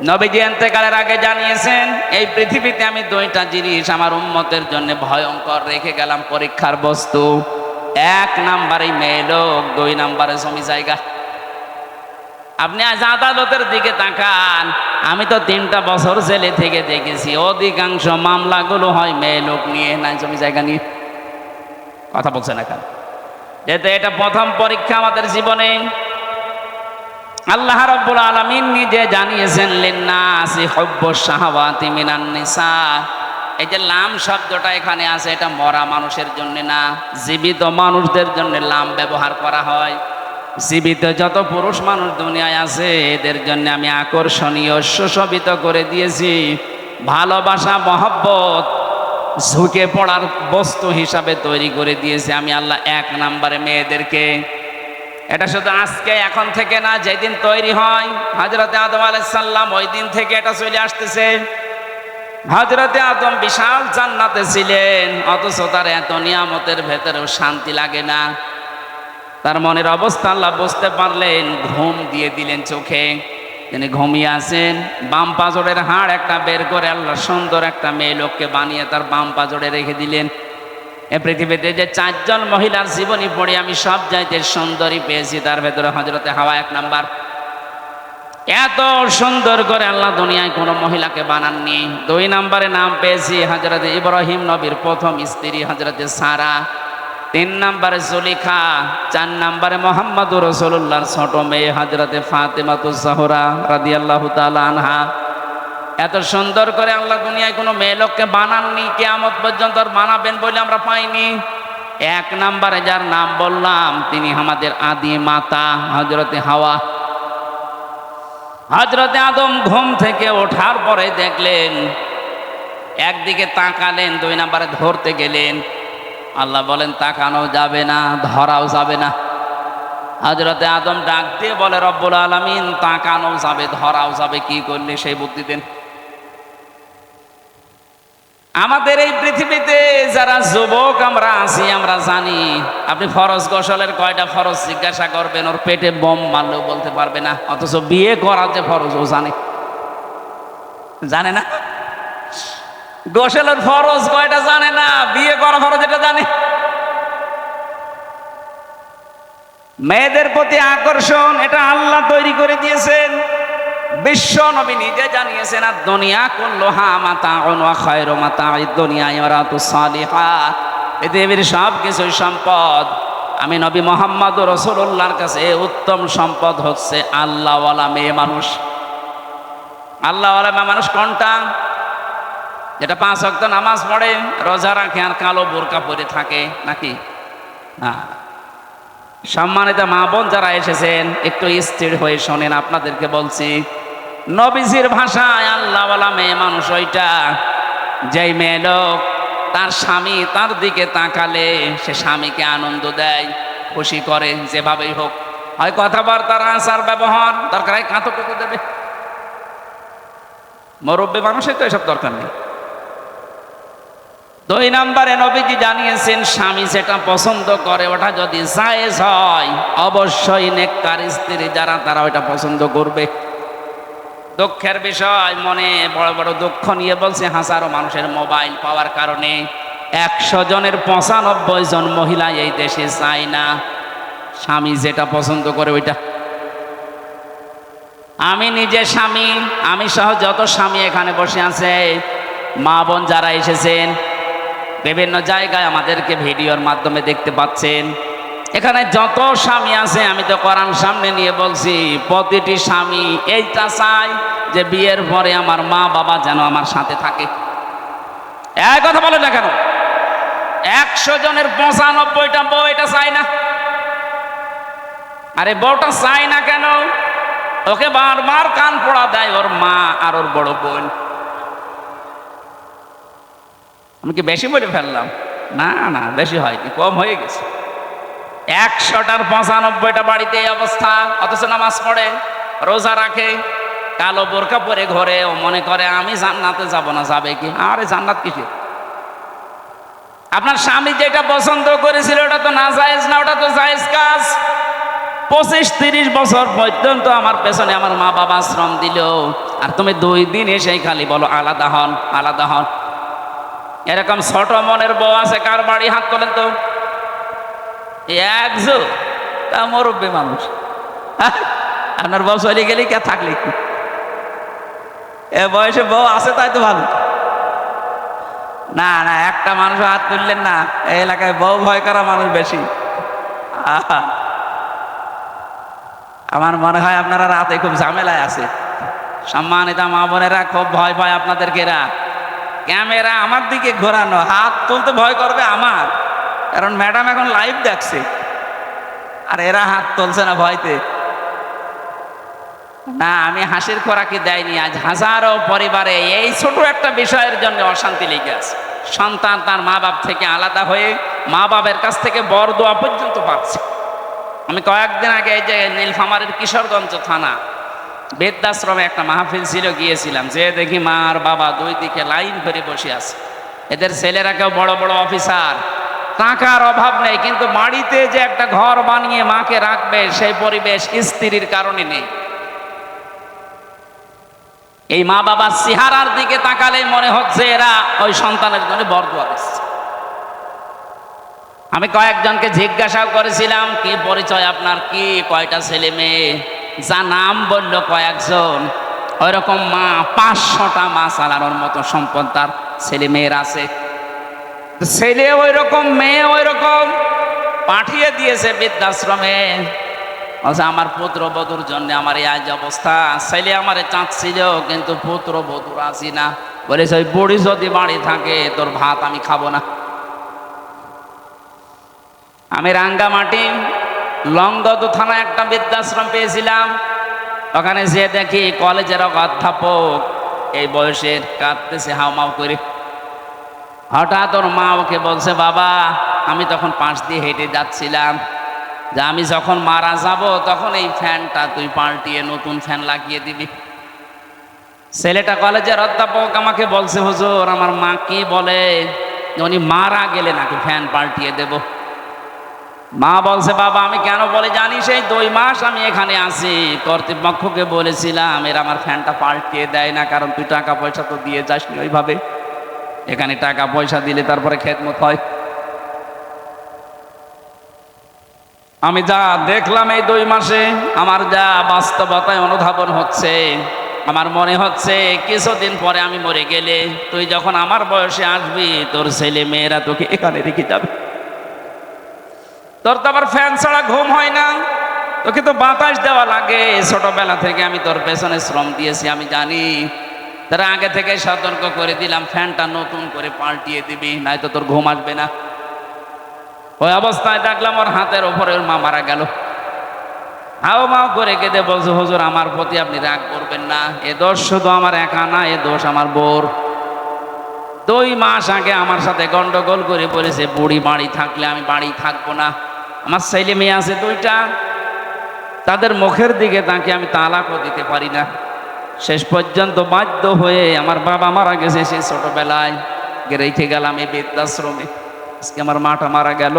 নবীজি ইন্তেকালের আগে জানিয়েছেন, এই পৃথিবীতে আমি 2টা জিনিস আমার উম্মতের জন্য ভয়ঙ্কর রেখে গেলাম পরীক্ষার বস্তু। 1 নম্বরে মেয়ে লোক, 2 নম্বরে জমি জায়গা। আপনি আজ আদালতের দিকে তাকান, আমি তো 3টা বছর জেলে থেকে দেখেছি অধিকাংশ মামলাগুলো হয় মেয়ে লোক নিয়ে, না জমি জায়গা নিয়ে। কথা বলছে না কেন? যেহেতু এটা প্রথম পরীক্ষা আমাদের জীবনে। আল্লাহ রাব্বুল আলামিন নিজে জানিয়েছেন লিন্নাসি হুব্বুশ শাহাওয়াতি মিনান নিসা। এই যে লাম শব্দটা এখানে আছে, এটা মরা মানুষের জন্য না, জীবিত মানুষদের জন্য লাম ব্যবহার করা হয়। জীবিত যত পুরুষ মানুষ দুনিয়ায় আছে এদের জন্য আমি আকর্ষণীয়, সুশোভিত করে দিয়েছি, ভালোবাসা মহব্বত ঝুঁকে পড়ার বস্তু হিসাবে তৈরি করে দিয়েছি আমি আল্লাহ 1 নম্বরে মেয়েদেরকে। এটা শুধু আজকে এখন থেকে না, যেদিন তৈরি হয় হযরতে আদম আলাইহিস সালাম, ওই দিন থেকে এটা চলে আসতেছে। হযরতে আদম বিশাল জান্নাতে ছিলেন, অথচ তার এত নিয়ামতের ভেতরেও শান্তি লাগে না। তার মনের অবস্থা আল্লাহ বুঝতে পারলেন, ঘুম দিয়ে দিলেন চোখে। তিনি ঘুমিয়ে আছেন, বাম পাজরের হাড় একটা বের করে আল্লাহ সুন্দর একটা মেয়ে লোককে বানিয়ে তার বাম পাজরে রেখে দিলেন। এ পৃথিবীতে যে 4 জন মহিলার জীবনী পড়ে আমি সব চাইতে সুন্দরী পেয়েছি, তার ভেতরে হযরতে হাওয়া 1 নাম্বার। এত সুন্দর করে আল্লাহ দুনিয়ায় কোনো মহিলাকে বানাননি। 2 নম্বরে নাম পেয়েছি হযরতে ইব্রাহিম নবীর প্রথম স্ত্রী হযরতে সারা। 3 নম্বরে জুলেখা। 4 নম্বরে মুহাম্মদুর রাসূলুল্লাহর ছোট মেয়ে হযরতে ফাতেমাতুজ জাহরা রাদিয়াল্লাহু তাআলা আনহা। এত সুন্দর করে আল্লাহ দুনিয়ায় কোনো মেয়ে লোককে বানাননি, কিয়ামত পর্যন্ত আর বানাবেন বলে আমরা পাইনি। 1 নম্বরে যার নাম বললাম তিনি আমাদের আদি মাতা হযরতে হাওয়া। হযরতে আদম ঘুম থেকে ওঠার পরে দেখলেন, একদিকে তাকালেন, 2 নম্বরে ধরতে গেলেন। আল্লাহ বলেন তাকানো যাবে না, ধরাও যাবে না। হযরতে আদম ডাক দিয়ে বলে রব্বুল আলামিন তাকানো যাবে, ধরাও যাবে, কি করলে সেই বুদ্ধি দেন। আমাদের এই পৃথিবীতে যারা যুবক আমরা আছি, আমরা জানি আপনি ফরজ গোসলের কয়টা ফরজ জিজ্ঞাসা করবেন, ওর পেটে বোম মারলেও বলতে পারবে না। অথচ বিয়ে করা যে ফরজ ও জানে, জানে না? গোসলের ফরজ কয়টা জানে না, বিয়ে করা ফরজ এটা জানে। মেয়েদের প্রতি আকর্ষণ এটা আল্লাহ তৈরি করে দিয়েছেন। বিশ্ব নবী নিজে জানিয়েছেন, আর দুনিয়া কুল্লুহা মাতাউন ওয়া খায়রু মাতাউদ দুনিয়া ইমরাতুস সালিহাহ। পৃথিবীর সব কিছুই সম্পদ, আমি নবী মুহাম্মদুর রাসূলুল্লাহর কাছে উত্তম সম্পদ হচ্ছে আল্লাহওয়ালা মেয়ে মানুষ। আল্লাহওয়ালা মেয়ে মানুষ কোনটা? যেটা 5 ওয়াক্ত নামাজ পড়ে, রোজা রাখে, আর কালো বোরকা পরে থাকে, নাকি? না। সম্মানিত মা বোন যারা এসেছেন একটু স্থির হয়ে শোনেন, আপনাদেরকে বলছি, নবীজির ভাষায় আল্লাহওয়ালা মেয়ে মানুষ ওইটা যেই মেয়ে লোক তার স্বামী তার দিকে তাকালে সে স্বামীকে আনন্দ দেয়, খুশি করে, যেভাবেই হোক, হয় কথাবার্তার আচার ব্যবহার, দরকার হয় কাঁথো দেবে। মুরব্বী মানুষের তো এসব দরকার নেই। 2 নম্বরে নবীজি জানিয়েছেন, স্বামী যেটা পছন্দ করে ওটা যদি জায়েজ হয়, অবশ্যই নেককার স্ত্রী যারা তারা ওইটা পছন্দ করবে। দুঃখের বিষয়, মনে বড় বড় দুঃখ নিয়ে বলছে, হাজারো মানুষের মোবাইল পাওয়ার কারণে 100 জনের 95 জন মহিলা এই দেশে চায় না স্বামী যেটা পছন্দ করে ওইটা। আমি নিজে স্বামী, আমি সহ যত স্বামী এখানে বসে আছে, মা বোন যারা এসেছেন বিভিন্ন জায়গায় আমাদেরকে ভিডিওর মাধ্যমে দেখতে পাচ্ছেন, এখানে যত স্বামী আছে আমি তো কোরআন সামনে নিয়ে বলছি, প্রতিটি স্বামী এইটা চাই যে বিয়ের পরে আমার মা বাবা যেন আমার সাথে থাকে। এই কথা বলে না কেন? 100 জনের 95টা বউ এটা চাই না। আরে বউটা চাই না কেন? ওকে বারবার কান পড়া দেয় ওর মা আর ওর বড় বোন। আমি কি বেশি বলে ফেললাম? না না, বেশি হয়নি, কম হয়ে গেছে। 100টার 95টা বাড়িতে এই অবস্থা, অথচ নামাজ পড়ে, রোজা রাখে, কালো বোরকা পরে ঘরে, ও মনে করে আমি জান্নাতে যাব না। যাবে কি? আরে জান্নাত কিসে? আপনার স্বামী যেটা পছন্দ করেছিল ওটা তো না জায়েজ না, ওটা তো জায়েজ কাজ। 25-30 বছর পর্যন্ত আমার পেছনে আমার মা বাবা শ্রম দিল, আর তুমি 2 দিন এসেই খালি বলো আলাদা হন আলাদা হন। এরকম ছোট মনের বউ আছে কার বাড়ি? হাত তোলেন তো। একজন তা মুরব্বী মানুষ। আপনার বউ চলে গেলে কে থাকলে কি? এ বয়সে বউ আছে তাই তো ভালো। না না, একটা মানুষ হাত তুললেন না। এই এলাকায় বউ ভয় করা মানুষ বেশি। আমার মনে হয় আপনারা রাতে খুব ঝামেলায় আছে। সম্মানিত মা বোনেরা, খুব ভয় পায় আপনাদেরকে এরা। ক্যামেরা আমার দিকে ঘোরানো, হাত তুলতে ভয় করবে আমার, কারণ ম্যাডাম এখন লাইভ দেখছে, আর এরা হাত তুলছে না ভয়তে। না, আমি হাসির খোরাকি দেয়নি। আজ হাজারো পরিবারে এই ছোট একটা বিষয়ের জন্য অশান্তি লেগে আছে। সন্তান তার মা বাপ থেকে আলাদা হয়ে মা বাবার কাছ থেকে বরদোয়া পর্যন্ত পাচ্ছে। আমি কয়েকদিন আগে এই যে নীলফামারীর কিশোরগঞ্জ থানা বৃদ্ধাশ্রমে একটা মাহফিল ছিল, গিয়েছিলাম। যে দেখি মা আর বাবা 2 দিকে লাইন করে বসে আছে। এদের ছেলেরা কেউ বড় বড় অফিসার, টাকার অভাব নেই, কিন্তু বাড়িতে যে একটা ঘর বানিয়ে মাকে রাখবে সেই পরিবেশ স্ত্রীর কারণে নেই। এই মা বাবার চেহারার দিকে তাকালে মনে হচ্ছে এরা ওই সন্তানের জন্য বরদোয়া দিচ্ছে। আমি কয়েকজনকে জিজ্ঞাসাও করেছিলাম, কি পরিচয় আপনার, কি কয়টা ছেলে মেয়ে? যা নাম বললো কয়েকজন, ওইরকম মা 500টা মা চালানোর মতো সম্পদ তার ছেলে মেয়ের আছে। ছেলে ওই রকম, মেয়ে ওই রকম, পাঠিয়ে দিয়েছে বৃদ্ধাশ্রমে। আমার পুত্র বধূর জন্য আমার এই আজ অবস্থা। ছেলে আমারে চাচ্ছিল, কিন্তু পুত্র বধূ রাজি না, বলেছে ওই বুড়ি যদি বাড়ি থাকে তোর ভাত আমি খাবো না। আমি রাঙ্গামাটি লংগদু থানায় একটা বৃদ্ধাশ্রম পেয়েছিলাম। ওখানে যে দেখি কলেজের অধ্যাপক এই বয়সের কাঁদতেছে হাউমাউ করে। হঠাৎ ওর মা ওকে বলছে, বাবা আমি তখন পাশ দিয়ে হেঁটে যাচ্ছিলাম, যে আমি যখন মারা যাব তখন এই ফ্যানটা তুই পাল্টিয়ে নতুন ফ্যান লাগিয়ে দিবি। ছেলেটা কলেজের অধ্যাপক আমাকে বলছে, হুজুর আমার মা কি বলে উনি মারা গেলে নাকি ফ্যান পাল্টিয়ে দেব। মা বলছে, বাবা আমি কেন বলে জানি, সেই 2 মাস আমি এখানে আছি, কর্তৃপক্ষকে বলেছিলাম এরা আমার ফ্যানটা পাল্টিয়ে দেয় না, কারণ তুই টাকা পয়সা তো দিয়ে যাসনি ওইভাবে। এখানে টাকা পয়সা দিলে তারপরে খেদমত হয়। আমি যা দেখলাম এই 2 মাসে, আমার যা বাস্তবতায় অনুধাবন হচ্ছে, আমার মনে হচ্ছে কিছুদিন পরে আমি মরে গেলে তুই যখন আমার বয়সে আসবি, তোর ছেলে মেয়েরা তোকে এখানে রেখে যাবে। তোর তো আবার ফ্যান ছাড়া ঘুম হয় না, তোকে তো বাতাস দেওয়া লাগে। ছোটবেলা থেকে আমি তোর পেছনে শ্রম দিয়েছি, আমি জানি। তারা আগে থেকে সতর্ক করে দিলাম, ফ্যানটা নতুন করে পাল্টিয়ে দিবি, নয়তো তোর ঘুম আসবে না। ওই অবস্থায় দেখলাম ওর হাতের ওপরে ওর মা মারা গেল। হাও মাও করে কেঁদে বলছে, হুজুর আমার প্রতি আপনি রাগ করবেন না, এ দোষ শুধু আমার একা না, এ দোষ আমার বোর। 2 মাস আগে আমার সাথে গন্ডগোল করে বলেছে, বুড়ি বাড়ি থাকলে আমি বাড়ি থাকবো না। আমার ছেলে মেয়ে আছে 2টা, তাদের মুখের দিকে তাকে আমি তালাকও দিতে পারি না। শেষ পর্যন্ত বাধ্য হয়ে আমার বাবা মারা গেছে সেই ছোটবেলায়, রেখে গেলাম এই বৃদ্ধাশ্রমে। আজকে আমার মাটা মারা গেল,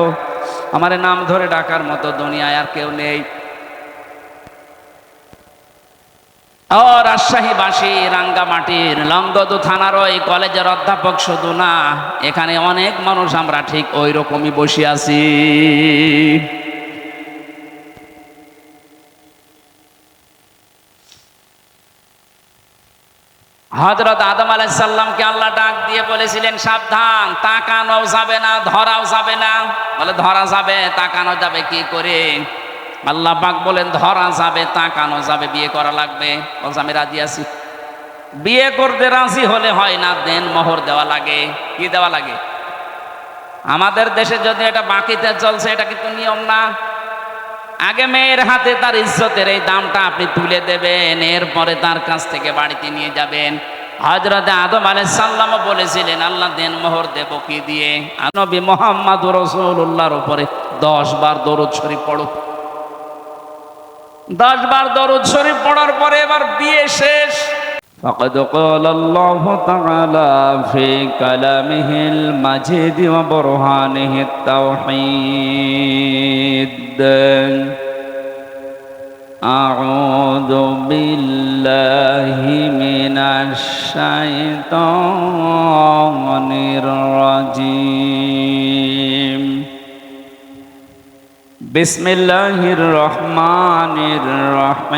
আমার নাম ধরে ডাকার মতো দুনিয়ায় আর কেউ নেই। ও রাজশাহীবাসী, রাঙ্গামাটির লংগদু থানার ওই কলেজের অধ্যাপক শুধু না, এখানে অনেক মানুষ আমরা ঠিক ওই রকমই বসে আছি। হযরত আদম আলাইহিস সালামকে আল্লাহ ডাক দিয়ে বলেছিলেন, সাবধান, তাকানো যাবে না, ধরাও যাবে না। বলে ধরা যাবে, তাকানো যাবে কি করে? আল্লাহ পাক বলেন ধরা যাবে, তাকানো যাবে, বিয়ে করা লাগবে। বলছে আমি রাজি আছি। বিয়ে করতে রাজি হলে হয় না, দেন মোহর দেওয়া লাগে। কি দেওয়া লাগে? আমাদের দেশে যদি এটা বাকিতে চলছে, এটা কিন্তু নিয়ম না। আগে মেয়ের হাতে তার ইজ্জতের এই দামটা আপনি তুলে দেবেন, এরপরে তার কাছ থেকে বাড়িতে নিয়ে যাবেন। হযরত আদম আলাইহিস সালাম বলেছিলেন আল্লাহ দেন মোহর দেব কি দিয়ে? নবী মুহাম্মদুর রাসূলুল্লাহর উপরে 10 বার দরুদ শরীফ পড়ো। 10 বার দরুদ শরীফ পড়ার পরে এবার বিয়ে শেষ। فقد قال الله تعالى في كلامه المجيد وبرهانه التوحيد أعوذ بالله من الشيطان الرجيم بسم الله الرحمن الرحيم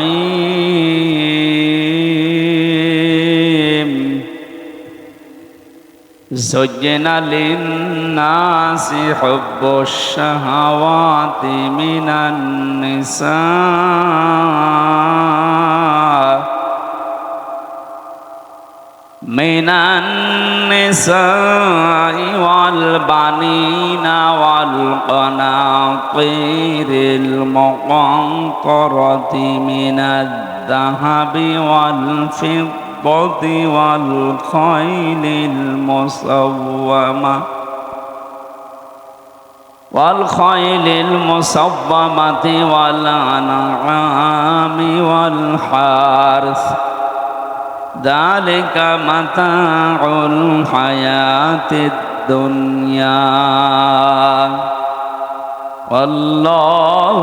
زين للناس حب الشهوات من النساء والبنين والقناطير المقنطرة من الذهب والفضة والخيل المصومة والأنعام والحرث ذلك متاع الحياة الدنيا والله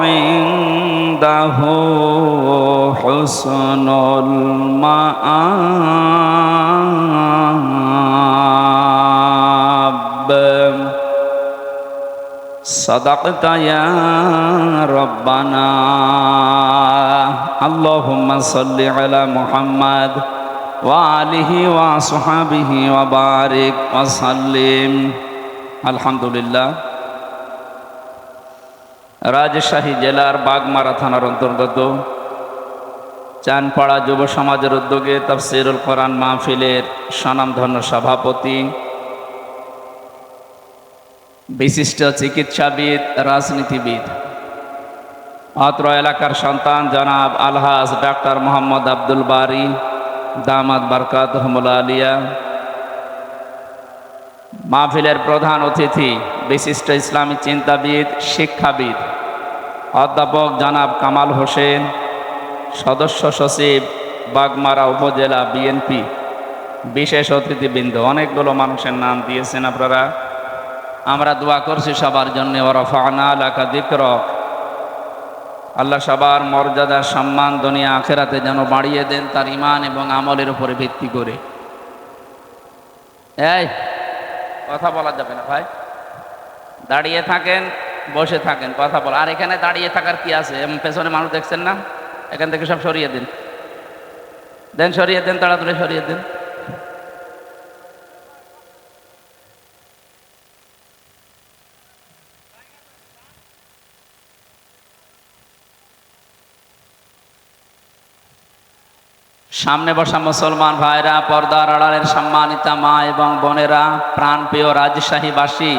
عنده حسن المآب صدقت يا ربنا اللهم صل على محمد وآله وصحبه وبارك وسلم الحمد لله রাজশাহী জেলার বাগমারা থানার অন্তর্গত চানপাড়া যুব সমাজের উদ্যোগে তাফসীরুল কোরআন মাহফিলের স্বনামধন্য সভাপতি, বিশিষ্ট চিকিৎসাবিদ, রাজনীতিবিদ, অত্র এলাকার সন্তান জনাব আলহাজ ডাক্তার মোহাম্মদ আব্দুল বারী দামাত বারকাতুহুল আলিয়া, মাহফিলের প্রধান অতিথি বিশিষ্ট ইসলামী চিন্তাবিদ, শিক্ষাবিদ অধ্যাপক জনাব কামাল হোসেন, সদস্য সচিব বাগমারা উপজেলা বিএনপি, বিশেষ অতিথিবৃন্দ, অনেকগুলো মানুষের নাম দিয়েছেন আপনারা। আমরা দোয়া করছি সবার জন্য। ওয়ারাফা'না লাকা যিকরাক, আল্লাহ সবার মর্যাদা, সম্মান দুনিয়া আখিরাতে যেন বাড়িয়ে দেন তার ঈমান এবং আমলের উপরে ভিত্তি করে। এই কথা বলা যাবে না ভাই, দাঁড়িয়ে থাকেন, বসে থাকেন, কথা বল। আর এখানে দাঁড়িয়ে থাকার কি আছে? পেছনে মানুষ দেখছেন না? এখান থেকে সব সরিয়ে দিন, সরিয়ে দেন, তাড়াতাড়ি সরিয়ে দিন। সামনে বসা মুসলমান ভাইরা, পর্দার আড়ালের সম্মানিতা মা এবং বোনেরা, প্রাণপ্রিয় রাজশাহীবাসী,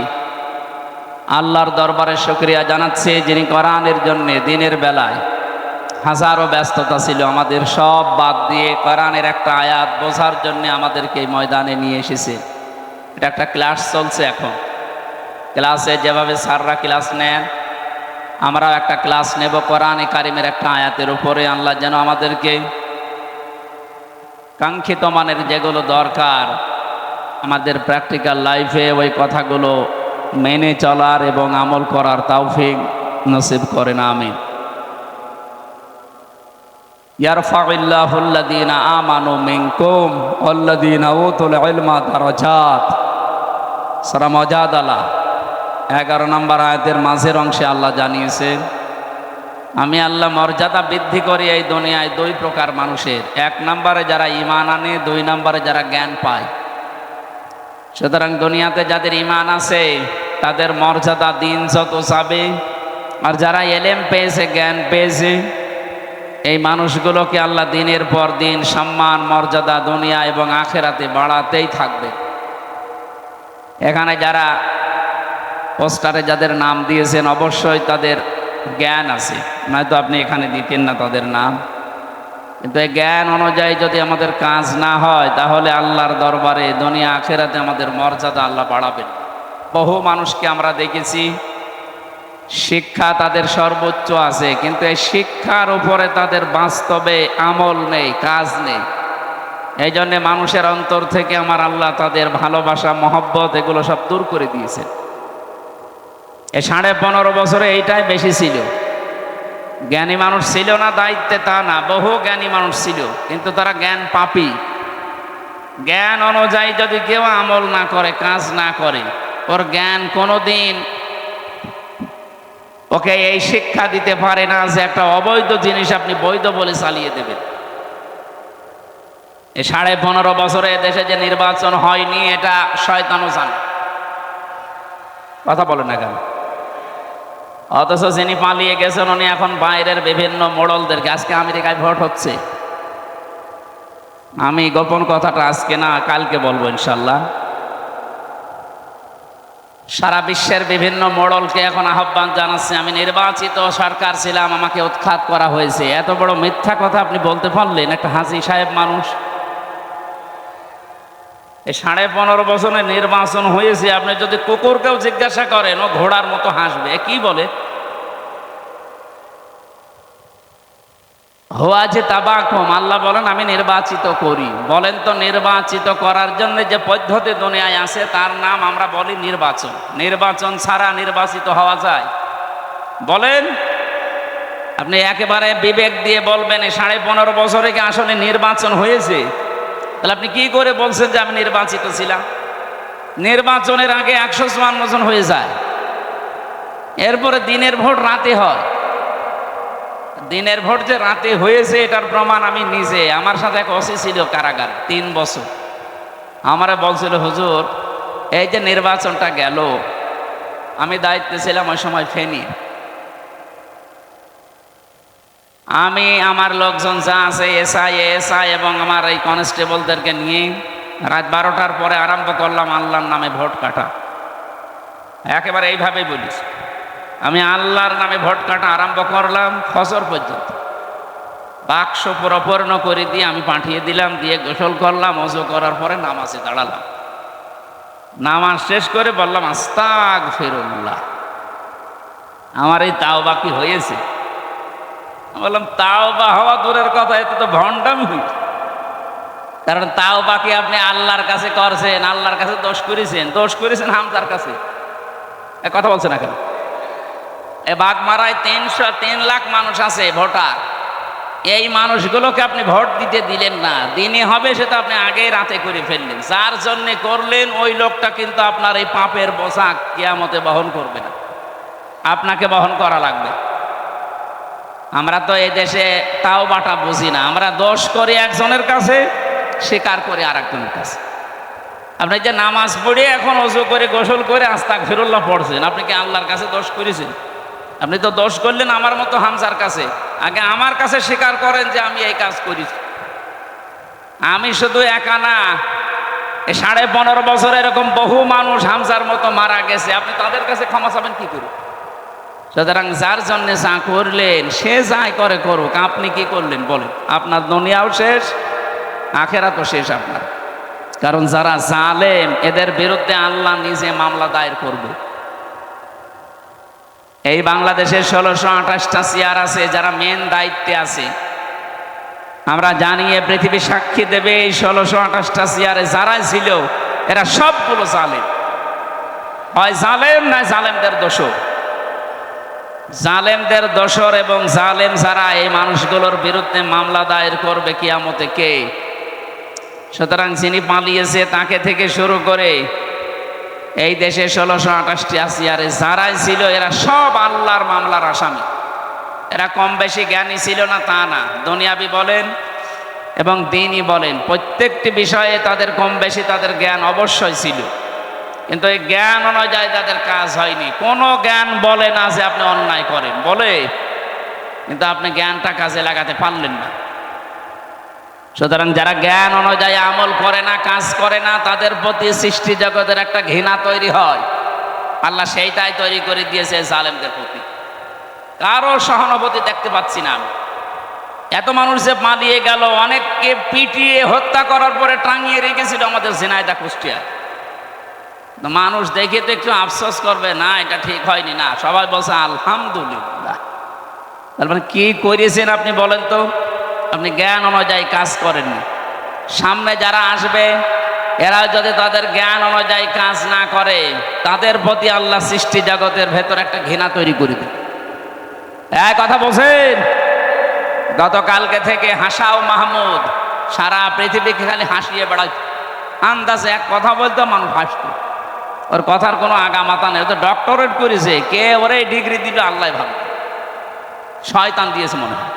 আল্লাহর দরবারে শুকরিয়া জানাচ্ছি যিনি কোরআনের জন্য দিনের বেলায় হাজারো ব্যস্ততা ছিল, আমাদের সব বাদ দিয়ে কোরআনের একটা আয়াত বোঝার জন্য আমাদেরকে এই ময়দানে নিয়ে এসেছে। এটা একটা ক্লাস চলছে এখন। ক্লাসে যেভাবে স্যাররা ক্লাস নেন, আমরাও একটা ক্লাস নেব কোরআনে কারিমের একটা আয়াতের উপরে। আল্লাহ যেন আমাদেরকে কাঙ্ক্ষিত মানের যেগুলো দরকার আমাদের প্র্যাকটিক্যাল লাইফে ওই কথাগুলো মেনে চলার এবং আমল করার তৌফিক নসিব করেন, আমিন। ইয়ারফাউল্লাহুল্লাযীনা আমানু মিনকুম ওয়াল্লাযীনা উতুল ইলমা দারাজাত। সূরা মুজাদালা 11 নম্বর আয়াতের মাঝের অংশে আল্লাহ জানিয়েছেন আমি আল্লাহ মর্যাদা বৃদ্ধি করি এই দুনিয়ায় দুই প্রকার মানুষের, এক নম্বরে যারা ঈমান আনে, দুই নম্বরে যারা জ্ঞান পায়। সুতরাং দুনিয়াতে যাদের ঈমান আছে তাদের মর্যাদা দিন যত যাবে, আর যারা এলেম পেয়েছে, জ্ঞান পেয়েছে, এই মানুষগুলোকে আল্লাহ দিনের পর দিন সম্মান মর্যাদা দুনিয়া এবং আখেরাতে বাড়াতেই থাকবে। এখানে যারা পোস্টারে যাদের নাম দিয়েছেন অবশ্যই তাদের জ্ঞান আছে, নয়তো আপনি এখানে দিতেন না তাদের নাম। কিন্তু এই জ্ঞান অনুযায়ী যদি আমাদের কাজ না হয় তাহলে আল্লাহর দরবারে দুনিয়া আখেরাতে আমাদের মর্যাদা আল্লাহ বাড়াবেন। বহু মানুষকে আমরা দেখেছি শিক্ষা তাদের সর্বোচ্চ আছে, কিন্তু এই শিক্ষার উপরে তাদের বাস্তবে আমল নেই, কাজ নেই। এই জন্যে মানুষের অন্তর থেকে আমার আল্লাহ তাদের ভালোবাসা মহব্বত এগুলো সব দূর করে দিয়েছে। এই 15.5 বছরে এইটাই বেশি ছিল। জ্ঞানী মানুষ ছিল না দায়িত্বে তা না, বহু জ্ঞানী মানুষ ছিল, কিন্তু তারা জ্ঞান পাপী। জ্ঞান অনুযায়ী যদি কেউ আমল না করে, কাজ না করে, ওর জ্ঞান কোনোদিন ওকে এই শিক্ষা দিতে পারে না যে একটা অবৈধ জিনিস আপনি বৈধ বলে চালিয়ে দেবেন। এই 15.5 বছরে দেশে যে নির্বাচন হয়নি এটা শয়তানও জানে, কথা বলে না কেন? অথচ যিনি পালিয়ে গেছেন উনি এখন বাইরের বিভিন্ন মোড়লদেরকে, আজকে আমেরিকায় ভোট হচ্ছে, আমি গোপন কথাটা আজকে না কালকে বলবো ইনশাল্লাহ। সারা বিশ্বের বিভিন্ন মোড়লকে এখন আহ্বান জানাচ্ছে, আমি নির্বাচিত সরকার ছিলাম, আমাকে উৎখাত করা হয়েছে। এত বড় মিথ্যা কথা আপনি বলতে পারলেন একটা হাজি সাহেব মানুষ? এই 15.5 বছরে নির্বাচন হয়েছে, আপনি যদি কুকুরকেও জিজ্ঞাসা করেন ও ঘোড়ার মতো হাসবে। কি বলে? হুয়া যে তাবাকুম, আল্লাহ বলেন আমি নির্বাচিত করি। বলেন তো নির্বাচিত করার জন্য যে পদ্ধতি দুনিয়ায় আছে তার নাম আমরা বলি নির্বাচন। নির্বাচন ছাড়া নির্বাচিত হওয়া যায়? বলেন। আপনি একেবারে বিবেক দিয়ে বলবেন এই 15.5 বছরে কি আসলে নির্বাচন হয়েছে? তাহলে আপনি কি করে বলছেন যে আমি নির্বাচিত ছিলাম? নির্বাচনের আগে 154 জন হয়ে যায়, এরপরে দিনের ভোট রাতে হয়। দিনের ভোট যে রাতে হয়েছে এটার প্রমাণ আমি নিজে, আমার সাথে এক ওসি ছিল কারাগারে 3 বছর, আমারে বলছিল হুজুর এই যে নির্বাচনটা গেল, আমি দায়িত্বে ছিলাম ওই সময় ফেনী, আমি আমার লোকজন যা আছে এসআই এবং আমার এই কনস্টেবলদেরকে নিয়ে রাত 12টার পরে আরম্ভ করলাম আল্লাহর নামে ভোট কাটা। একেবারে এইভাবেই বলিস, আমি আল্লাহর নামে ভোট কাটা আরম্ভ করলাম ফজর পর্যন্ত। বাক্স পূর্ণ করে দিয়ে আমি পাঠিয়ে দিলাম, দিয়ে গোসল করলাম, ওযু করার পরে নামাজে দাঁড়ালাম। নামাজ শেষ করে বললাম আস্তাগফিরুল্লাহ, আমার এই তাওবা কি হয়েছে? বললাম তাওবা হওয়া দূরের কথা, এতে তো ভণ্ডামি হয়েছে। কারণ তাওবা কি আপনি আল্লাহর কাছে করছেন, আল্লাহর কাছে দোষ করেছেন হামজার কাছে? কথা বলছে না কেন? এ বাগমারায় 3 লাখ মানুষ আছে ভোটার, এই মানুষগুলোকে আপনি ভোট দিতে দিলেন না। দিনে হবে সেটা আপনি আগেই রাতে করে ফেললেন। যার জন্য করলেন ওই লোকটা কিন্তু আপনার এই পাপের বোঝা কিয়ামতে বহন করবে না, আপনাকে বহন করা লাগবে। আমরা তো এই দেশে তাওবাটা বুঝি না, আমরা দোষ করি একজনের কাছে, স্বীকার করি আরেকজনের কাছে। আপনি যে নামাজ পড়ে এখন ওযু করে গোসল করে আস্তাগফিরুল্লাহ পড়ছেন, আপনি কি আল্লাহর কাছে দোষ করেছেন? আপনি তো দোষ করলেন আমার মতো হামজার কাছে। আগে আমার কাছে স্বীকার করেন যে আমি এই কাজ করেছি। আমি শুধু একা না, এই 15.5 বছর এরকম বহু মানুষ হামজার মতো মারা গেছে, আপনি তাদের কাছে ক্ষমা চাবেন কি করে? সুতরাং যার জন্য যা করলেন সে যাই করে করুক, আপনি কি করলেন বলেন? আপনার দুনিয়াও শেষ, আখেরাতও শেষ আপনার। কারণ যারা জালেম এদের বিরুদ্ধে আল্লাহ নিজে মামলা দায়ের করবে। এই বাংলাদেশে 1628টা চেয়ার আছে, যারা মেন দায়িত্বে আছে। আমরা জানি পৃথিবী সাক্ষী দেবে এই 1628টা চেয়ারে যারা ছিল এরা সবগুলো জালেম, হয় জালেম না জালেমদের দোষর। জালেমদের দোষর এবং জালেম যারা এই মানুষগুলোর বিরুদ্ধে মামলা দায়ের করবে কিয়ামতে কে? সুতরাং যিনি পালিয়েছে তাকে থেকে শুরু করে এই দেশে 1628টি চেয়ারে যারাই ছিল এরা সব আল্লাহর মামলার আসামি। এরা কম বেশি জ্ঞানী ছিল না তা না, দুনিয়াবি বলেন এবং দ্বীনই বলেন, প্রত্যেকটি বিষয়ে তাদের কম বেশি তাদের জ্ঞান অবশ্যই ছিল, কিন্তু এই জ্ঞান অনুযায়ী তাদের কাজ হয়নি। কোনো জ্ঞান বলে না যে আপনি অন্যায় করেন, বলে, কিন্তু আপনি জ্ঞানটা কাজে লাগাতে পারলেন না। সুতরাং যারা জ্ঞান অনুযায়ী আমল করে না, কাজ করে না, তাদের প্রতি সৃষ্টি জগতের একটা ঘৃণা তৈরি হয়। আল্লাহ সেইটাই তৈরি করে দিয়েছে জালেমদের প্রতি। কারো সহানুভূতি দেখতে পাচ্ছি না আমি। এত মানুষ যে পালিয়ে গেল, অনেককে পিটিয়ে হত্যা করার পরে টাঙিয়ে রেখেছিল আমাদের ঝিনাইদহ কুষ্টিয়া। মানুষ দেখে তো একটু আফসোস করবে, না এটা ঠিক হয়নি, না সবাই বলছে আলহামদুলিল্লাহ। তার মানে কি করেছেন আপনি বলেন তো? আপনি জ্ঞান অনুযায়ী কাজ করেননি। সামনে যারা আসবে এরা যদি তাদের জ্ঞান অনুযায়ী কাজ না করে, তাদের প্রতি আল্লাহ সৃষ্টি জগতের ভেতর একটা ঘৃণা তৈরি করে দেবে। এক কথা বলছেন, গতকালকে থেকে হাসাও মাহমুদ সারা পৃথিবীকে খালি হাসিয়ে বেড়ায়। আন্দাজে এক কথা বলতো মানুষ হাসত, ওর কথার কোনো আগামাতা নেই। ও তো ডক্টরেট করেছে, কে ওরে ডিগ্রি দিল আল্লাহ ভালো, শয়তান দিয়েছে মনে হয়।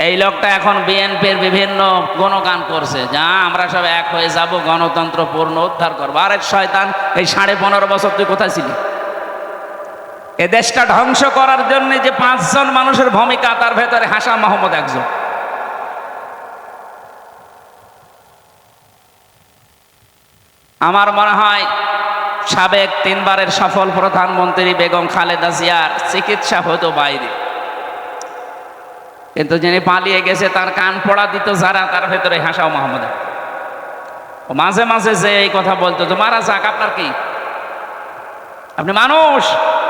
এই লোকটা এখন বিএনপির বিভিন্ন গুণগান করছে, যা আমরা সব এক হয়ে যাব, গণতন্ত্র পূর্ণ উদ্ধার করবো। আরেক শয়তান, এই 15.5 বছর তুই কোথায় ছিলি? এ দেশটা ধ্বংস করার জন্য যে 5 জন মানুষের ভূমিকা, তার ভেতরে হাসান মাহমুদ একজন। আমার মনে হয় সাবেক 3 বারের সফল প্রধানমন্ত্রী বেগম খালেদা জিয়ার চিকিৎসা হতো বাইরে, কিন্তু যিনি পালিয়ে গেছে তার কান পড়া দিত যারা, তার ভেতরে হাসাও মাহমুদ। ও মাঝে মাঝে যে এই কথা বলতো যে মারা যাক, আপনার কি, আপনি মানুষ।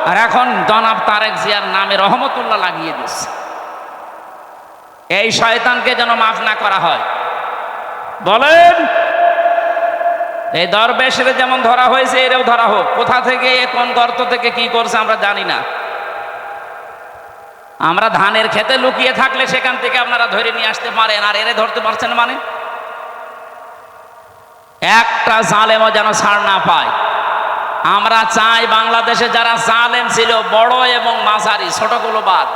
আর এখন জনাব তারেক জিয়ার নামে রহমতুল্লাহ লাগিয়ে দিচ্ছে। এই শয়তানকে যেন মাফ না করা হয়। বলেন, এই দরবেশরে যেমন ধরা হয়েছে এরাও ধরা হোক। কোথা থেকে, কোন গর্ত থেকে কি করছে আমরা জানি না। আমরা ধানের খেতে লুকিয়ে থাকলে সেখান থেকে আপনারা ধরে নিয়ে আসতে পারেন, আর এরে ধরতে পারছেন মানে? একটা জালেমও যেন ছাড় না পায়। আমরা চাই বাংলাদেশে যারা জালেম ছিল, বড় এবং মাঝারি, ছোটগুলো বাদ,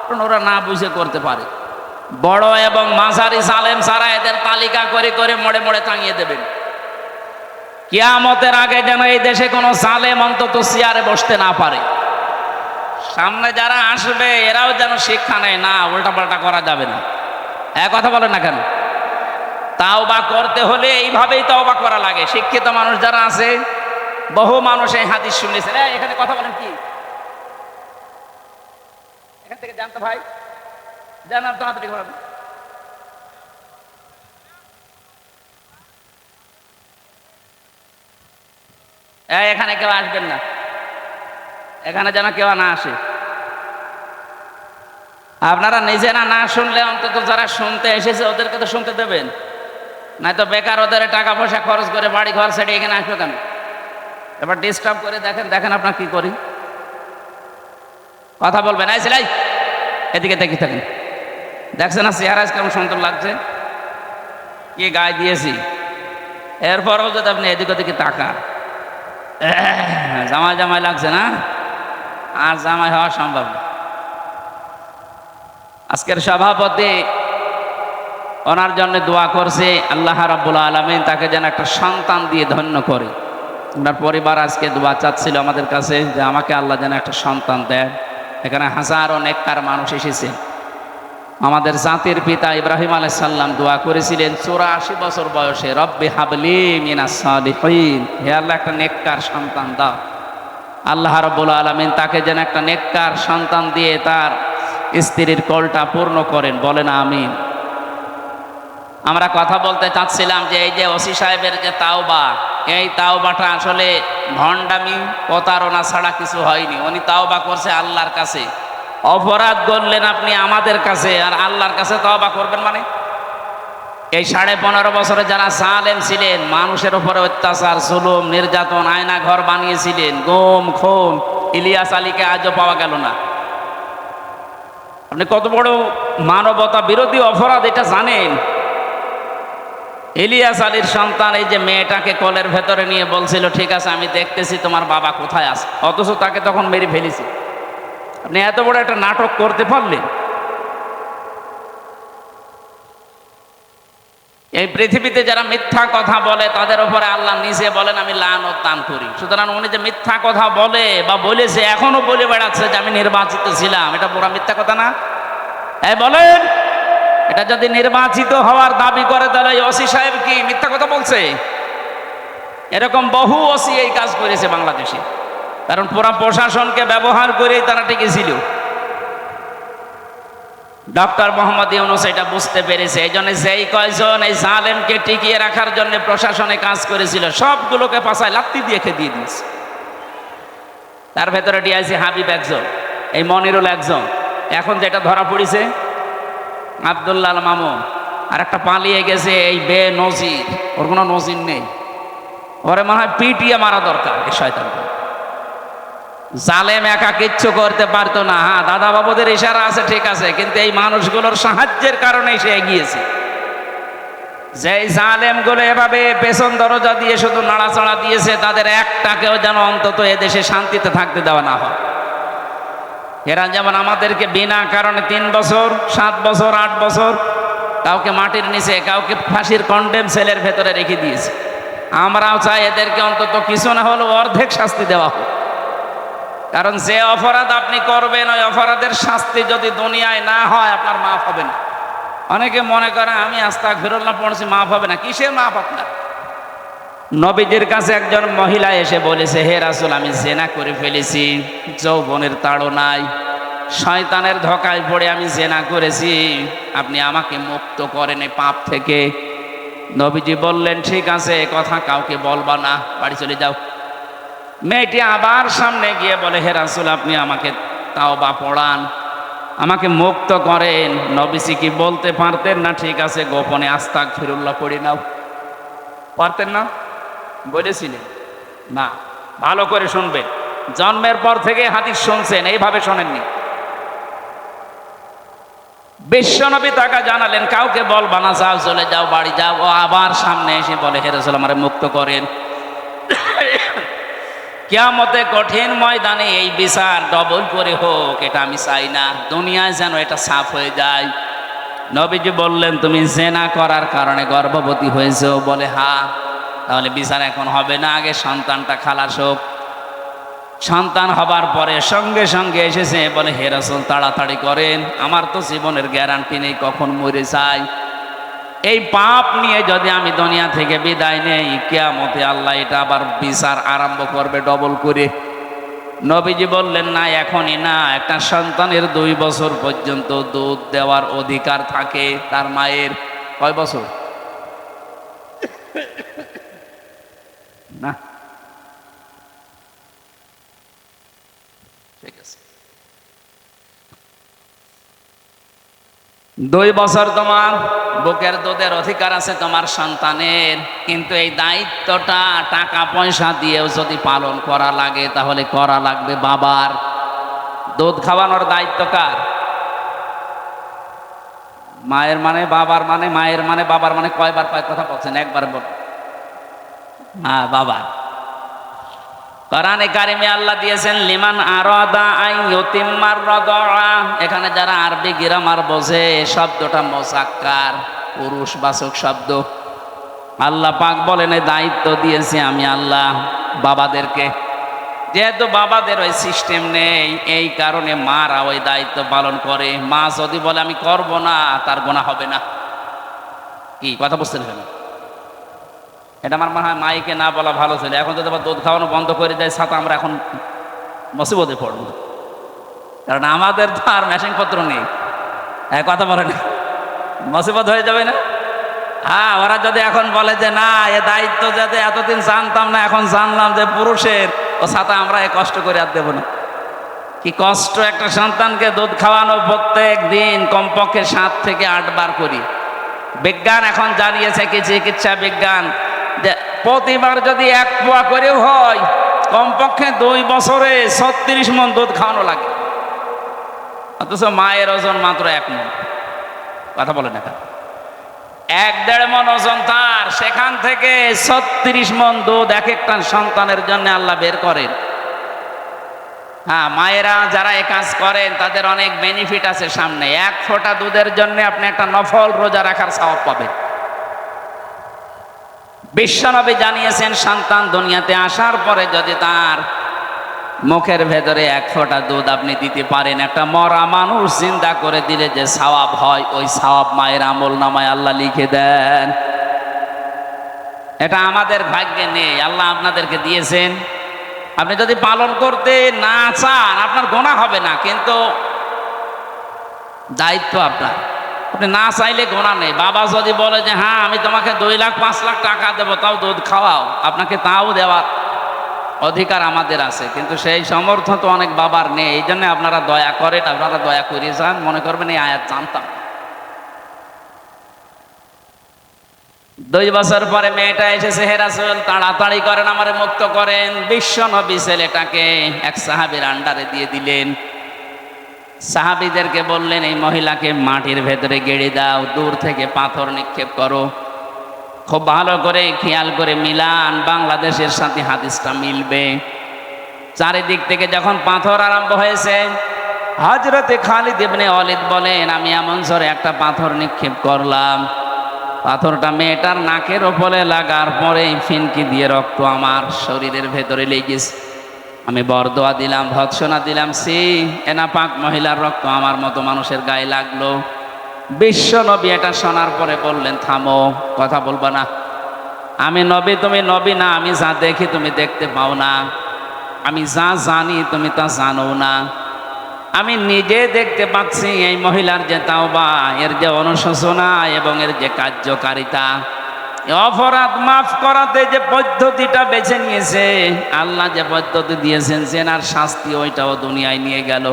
কারণ ওরা না বুঝে করতে পারে। বড় এবং মাঝারি জালেম ছাড়া এদের তালিকা করে করে মোড়ে মোড়ে টাঙিয়ে দেবেন। কিয়ামতের আগে যেন এই দেশে কোনো জালেম অন্তত চেয়ারে বসতে না পারে। সামনে যারা আসবে এরাও যেন শিক্ষা নেয়, না উল্টাপাল্টা করা যাবে না। এক কথা বলেন না কেন? তাওবা করতে হলে এইভাবেই তাওবা করা লাগে। শিক্ষিত মানুষ যারা আছে, বহু মানুষ এই হাদিস শুনেছে। এখানে কথা বলেন কি, এখান থেকে জানতো ভাই, জানার তাড়াতাড়ি করেন। এখানে কেউ আসবেন না, এখানে যেন কেউ না আসে। আপনারা নিজেরা না শুনলে অন্তত যারা শুনতে এসেছে ওদেরকে তো শুনতে দেবেন, নয়তো বেকার ওদের টাকা পয়সা খরচ করে বাড়ি ঘর ছেড়ে এখানে আসবে কেন? এবার ডিস্টার্ব করে দেখেন, দেখেন আপনার কি করি। কথা বলবেন, এই ছেলে এদিকে দেখি থাকেন, দেখছেন না চেহারা কেমন সুন্দর লাগছে, কি গায়ে দিয়েছি। এরপরও যদি আপনি এদিক ওদিকে তাকান, জামাই জামাই লাগছে না, আর জামাই হওয়া সম্ভব না। আজকের সভাপতি ওনার জন্য দোয়া করছে, আল্লাহ রাব্বুল আলামিন তাকে যেন একটা সন্তান দিয়ে ধন্য করে। ওনার পরিবার আজকে দোয়া চাচ্ছিল আমাদের কাছে যে আমাকে আল্লাহ যেন একটা সন্তান দেন। এখানে হাজারো নেককার মানুষ এসেছে। আমাদের জাতির পিতা ইব্রাহিম আলাইহিস সালাম দোয়া করেছিলেন 84 বছর বয়সে, রব্বি হাবলি মিনাস সালিহিন, হে আল্লাহ একটা নেককার সন্তান দাও। আল্লাহ রাব্বুল আলামিন তাকে যেন একটা নেককার সন্তান দিয়ে তার স্ত্রীর কলটা পূর্ণ করেন, বলেন আমিন। আমরা কথা বলতে চাচ্ছিলাম যে এই যে ওসি সাহেবের যে তাওবা, এই তাওবাটা আসলে ভণ্ডামি প্রতারণা ছাড়া কিছু হয়নি। উনি তাওবা করছে আল্লাহর কাছে। অপরাধ করলেন আপনি আমাদের কাছে, আর আল্লাহর কাছে তাওবা করবেন মানে? এই 15.5 বছরে যারা জালেম ছিলেন, মানুষের উপরে অত্যাচার, জুলুম, নির্যাতন, আয়না ঘর বানিয়েছিলেন, গুম খুন, ইলিয়াস আলীকে আজও পাওয়া গেল না। আপনি কত বড় মানবতা বিরোধী অপরাধ এটা জানেন? ইলিয়াস আলীর সন্তান এই যে মেয়েটাকে কোলের ভেতরে নিয়ে বলছিল, ঠিক আছে আমি দেখতেছি তোমার বাবা কোথায় আছে, অথচ তাকে তখন মেরে ফেলেছে। আপনি এত বড় একটা নাটক করতে পারলেন। এই পৃথিবীতে যারা মিথ্যা কথা বলে তাদের উপরে আল্লাহ নিজে বলেন আমি লানত দান করি। সুতরাং উনি যে মিথ্যা কথা বলে বা বলেছে, এখনো বলে বেড়াচ্ছে যে আমি নির্বাচিত ছিলাম, এটা পুরা মিথ্যা কথা না? বলেন, এটা যদি নির্বাচিত হওয়ার দাবি করে তাহলে এই ওসি সাহেব কি মিথ্যা কথা বলছে? এরকম বহু ওসি এই কাজ করেছে বাংলাদেশে, কারণ পুরা প্রশাসনকে ব্যবহার করেই তারা টিকেছিল। ডক্টর মোহাম্মদ ইউনূস এটা বুঝতে পেরেছে, এই জন্য যেই কয়জন এই জালেমকে টিকিয়ে রাখার জন্য প্রশাসনে কাজ করেছিল সবগুলোকে পাছায় লাত্তি দিয়ে খেদিয়ে দিয়েছে। তার ভেতরে ডিআইজি হাবিব একজন, এই মনিরুল একজন, এখন যেটা ধরা পড়েছে আব্দুল্লাহ আল মামুন, আর একটা পালিয়ে গেছে এই বে নজির, ওর কোনো নজির নেই, ওরে মনে হয় পিটিয়ে মারা দরকার। এই শয়তানকে জালেম একা কিচ্ছু করতে পারতো না। হ্যাঁ, দাদা বাবুদের ইশারা আছে ঠিক আছে, কিন্তু এই মানুষগুলোর সাহায্যের কারণে সে এগিয়েছে। যে জালেমগুলো এভাবে পেছন দরজা দিয়ে শুধু নাড়াচাড়া দিয়েছে, তাদের একটাকেও যেন অন্তত এদেশে শান্তিতে থাকতে দেওয়া না হয়। এরা যেমন আমাদেরকে বিনা কারণে 3 বছর 7 বছর 8 বছর কাউকে মাটির নিচে, কাউকে ফাঁসির কন্ডেম সেলের ভেতরে রেখে দিয়েছে, আমরাও চাই এদেরকে অন্তত কিছু না হলেও অর্ধেক শাস্তি দেওয়া হোক। কারণ যে অপরাধ আপনি করবেন ওই অপরাধের শাস্তি যদি দুনিয়ায় না হয় আপনার মাফ হবে না। অনেকে মনে করে আমি আস্তাগফিরুল্লাহ পড়ছি মাফ হবে না, কিসের মাফ আপনার? নবীজির কাছে একজন মহিলা এসে বলেছে, হে রাসূল আমি জেনা করে ফেলেছি, যৌবনের তাড়নায় শয়তানের ধোঁকায় পড়ে আমি জেনা করেছি, আপনি আমাকে মুক্ত করেন এই পাপ থেকে। নবীজি বললেন ঠিক আছে, কথা কাউকে বলবা না, বাড়ি চলে যাও। মেয়েটি আবার সামনে গিয়ে বলে, হে রাসূল আপনি আমাকে তাওবা পড়ান, আমাকে মুক্ত করেন। নবীজি কি বলতে পারতেন না ঠিক আছে গোপনে আস্তাগফিরুল্লাহ পড়ে নাও? পারতেন না? বলেছিলেন না। ভালো করে শুনবেন, জন্মের পর থেকে হাদিস শুনছেন, এইভাবে শোনেননি। বিশ্বনবী তাকে জানালেন কাউকে বলবা না, যাও চলে যাও, বাড়ি যাও। ও আবার সামনে এসে বলে, হে রাসূল আমারে মুক্ত করেন। কিয়ামতে কঠিন ময়দানে এই বিচার ডবল করে হোক, এটা আমি চাই না, দুনিয়ায় যেন এটা সাফ হয়ে যায়। নবীজি বললেন তুমি জেনা করার কারণে গর্ভবতী হয়েছো? বলে হ্যাঁ। তাহলে বিচার এখন হবে না, আগে সন্তানটা খালাস হোক। সন্তান হবার পরে সঙ্গে সঙ্গে এসেছে, বলে হে রাসূল তাড়াতাড়ি করেন, আমার তো জীবনের গ্যারান্টি নেই কখন মরে যাই। এই পাপ নিয়ে যদি আমি দুনিয়া থেকে বিদায় নেই, কিয়ামতে আল্লাহ এটা আবার বিচার আরম্ভ করবে ডবল করে। নবীজি বললেন না, এখনই না, একটা সন্তানের 2 বছর পর্যন্ত দুধ দেওয়ার অধিকার থাকে তার মায়ের। কয় বছর? না ঠিক আছে, 2 বছর তোমার বুকের দুধের অধিকার আছে তোমার সন্তানের, কিন্তু এই দায়িত্বটা টাকা পয়সা দিয়েও যদি পালন করা লাগে তাহলে করা লাগবে বাবার। দুধ খাওয়ানোর দায়িত্ব কার? মায়ের মানে বাবার মানে, মায়ের মানে বাবার মানে, কয়বার কয় কথা বলছেন? একবার বল। হ্যাঁ, বাবার। কোরআনে কারিমে আল্লাহ দিয়েছেন লিমান আরাদা আন ইউতিম্মার রাদা। এখানে যারা আরবি গ্রামার বোঝে, শব্দটা মুযাক্কার, পুরুষবাচক শব্দ। আল্লাহ পাক বলেন এই দায়িত্ব দিয়েছি আমি আল্লাহ বাবাদেরকে। যেহেতু বাবাদের ওই সিস্টেম নেই, এই কারণে মারা ওই দায়িত্ব পালন করে। মা যদি বলে আমি করব না, তার গুনাহ হবে না। কি কথা বুঝতে না? এটা আমার মনে হয় মাইকে না বলা ভালো ছিল। এখন যদি আবার দুধ খাওয়ানো বন্ধ করে দেয় সাথে আমরা এখন মুসিবতে পড়ব, কারণ আমাদের তো আর মেশিন পত্র নেই। কথা বলে না, মুসিবত হয়ে যাবে না? হ্যাঁ, ওরা যদি এখন বলে যে না এ দায়িত্ব যাতে এতদিন জানতাম না, এখন জানলাম যে পুরুষের, ও সাথে আমরা এ কষ্ট করে আর দেবো না। কি কষ্ট একটা সন্তানকে দুধ খাওয়ানো, প্রত্যেক দিন কমপক্ষে 7 থেকে 8 বার করি। বিজ্ঞান এখন জানিয়েছে, কি চিকিৎসা বিজ্ঞান, যে প্রতিবার যদি 1 পোয়া করেও হয়, কমপক্ষে 2 বছরে 36 মণ দুধ খাওয়ানো লাগে। অথচ মায়ের ওজন মাত্র 1 মণ। কথা বলে না, 1-1.5 মণ ওজন তার, সেখান থেকে 36 মণ দুধ এক একটা সন্তানের জন্য আল্লাহ বের করেন। হ্যাঁ, মায়েরা যারা এ কাজ করেন তাদের অনেক বেনিফিট আছে সামনে। এক ফোঁটা দুধের জন্য আপনি একটা নফল রোজা রাখার সওয়াব পাবেন। বিশ্বনবী জানিয়েছেন, সন্তান দুনিয়াতে আসার পরে যদি তার মুখের ভেতরে এক ফোঁটা দুধ আপনি দিতে পারেন, একটা মরা মানুষ জিন্দা করে দিলে যে সওয়াব হয়, ওই সওয়াব মায়ের আমল নামায় আল্লাহ লিখে দেন। এটা আমাদের ভাগ্যে নেই, আল্লাহ আপনাদেরকে দিয়েছেন। আপনি যদি পালন করতে না চান আপনার গোনা হবে না, কিন্তু দায়িত্ব আপনার। আপনি না চাইলে গোনা নেই। বাবা যদি বলে যে হ্যাঁ আমি তোমাকে 2 লাখ 5 লাখ টাকা দেবো, তাও দুধ খাওয়াও, আপনাকে তাও দেওয়ার অধিকার আমাদের আছে, কিন্তু সেই সমর্থ তো অনেক বাবার নেই। এই জন্য আপনারা দয়া করেন, আপনারা দয়া করে যান, মনে করবেন এই আয়াত জানতাম। 2 বছর পরে মেয়েটা এসেছে, হে রাসূল তাড়াতাড়ি করেন, আমারে মুক্ত করেন। বিশ্ব নবী ছেলেটাকে এক সাহাবীর আন্ডারে দিয়ে দিলেন। সাহাবীদেরকে বললেন এই মহিলাকে মাটির ভেতরে গেড়ে দাও, দূর থেকে পাথর নিক্ষেপ করো। খুব ভালো করে খেয়াল করে মিলান, বাংলাদেশের সাথে হাদিসটা মিলবে। চারিদিক থেকে যখন পাথর আরম্ভ হয়েছে, হযরতে খালিদ ইবনে ওয়ালিদ বলেন আমি এমন জোরে একটা পাথর নিক্ষেপ করলাম, পাথরটা মেয়েটার নাকের ওপরে লাগার পরেই ফিনকি দিয়ে রক্ত আমার শরীরের ভেতরে লেগেছে। আমি বরদোয়া দিলাম, ভৎসনা দিলাম, সি এনা পাক মহিলার রক্ত আমার মতো মানুষের গায়ে লাগলো। বিশ্ব নবী এটা শোনার পরে বললেন থামো, কথা বলবা না। আমি নবী, তুমি নবী না। আমি যা দেখি তুমি দেখতে পাও না, আমি যা জানি তুমি তা জানো না। আমি নিজে দেখতে পাচ্ছি এই মহিলার যে তাওবা, এর যে অনুশোচনা এবং এর যে কার্যকারিতা, অপরাধ মাফ করাতে যে পদ্ধতিটা বেছে নিয়েছে, আল্লাহ যে পদ্ধতি দিয়েছেন জেনার শাস্তি ওইটাও দুনিয়ায় নিয়ে গেল।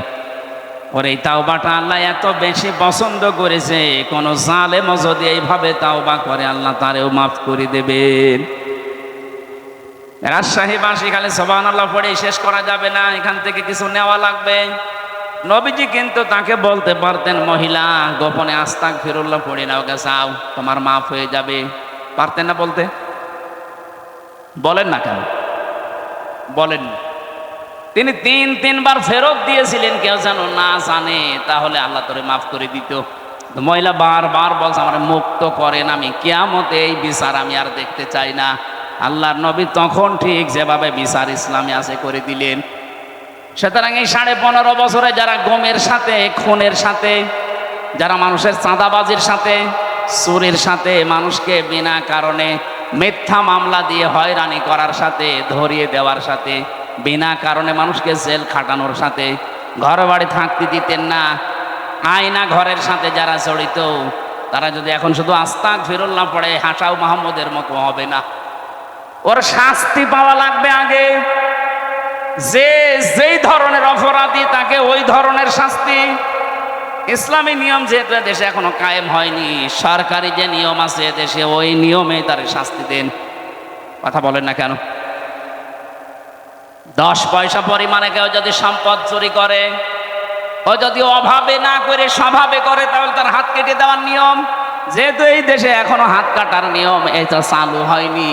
ওর এই তাওবাটা আল্লাহ এত বেশি পছন্দ করেছে, কোন জালেমও যদি এইভাবে তাওবা করে আল্লাহ তারেও মাফ করে দেবেন। রাজশাহীবাসী খালি সুবহানাল্লাহ পড়ে শেষ করা যাবে না, এখান থেকে কিছু নেওয়া লাগবে। নবীজি কিন্তু তাকে বলতে পারতেন মহিলা গোপনে আস্তাগফিরুল্লাহ পড়ে নাও, যাও তোমার মাফ হয়ে যাবে, পারতেন না বলতে? বলেন না কেন? বলেন না। তিনি 3-3 বার ফেরত দিয়েছিলেন, কেউ যেন না জানে, তাহলে আল্লাহ তোরে মাফ করে দিত। মহিলা বারবার বলছে আমার মুক্ত করেন, আমি কিয়ামতে এই বিচার আমি আর দেখতে চাই না। আল্লাহর নবী তখন ঠিক যেভাবে বিচার ইসলামে আছে করে দিলেন। সুতরাং এই 15.5 বছরে যারা গমের সাথে, খুনের সাথে, যারা মানুষের চাঁদাবাজির সাথে, চুরির সাথে, মানুষকে বিনা কারণে মিথ্যা মামলা দিয়ে হয়রানি করার সাথে, ধরিয়ে দেওয়ার সাথে, বিনা কারণে মানুষকে জেল খাটানোর সাথে, ঘর বাড়ি থাকতে দিতেন না, আয়না ঘরের সাথে যারা জড়িত, তারা যদি এখন শুধু আস্তাগফিরুল্লাহ পড়ে হাসাও মাহমুদের মতো হবে না, ওর শাস্তি পাওয়া লাগবে আগে। যে যেই ধরনের অপরাধী তাকে ওই ধরনের শাস্তি। ইসলামী নিয়ম যেহেতু দেশে এখনো কায়েম হয়নি, সরকারি যে নিয়ম আছে দেশে ওই নিয়মে তার শাস্তি দেন। কথা বলেন না কেন? 10 পয়সা পরিমাণে কেউ যদি সম্পদ চুরি করে, ও যদি অভাবে না করে স্বভাবে করে, তাহলে তার হাত কেটে দেওয়ার নিয়ম। যেহেতু এই দেশে এখনো হাত কাটার নিয়ম এটা চালু হয়নি,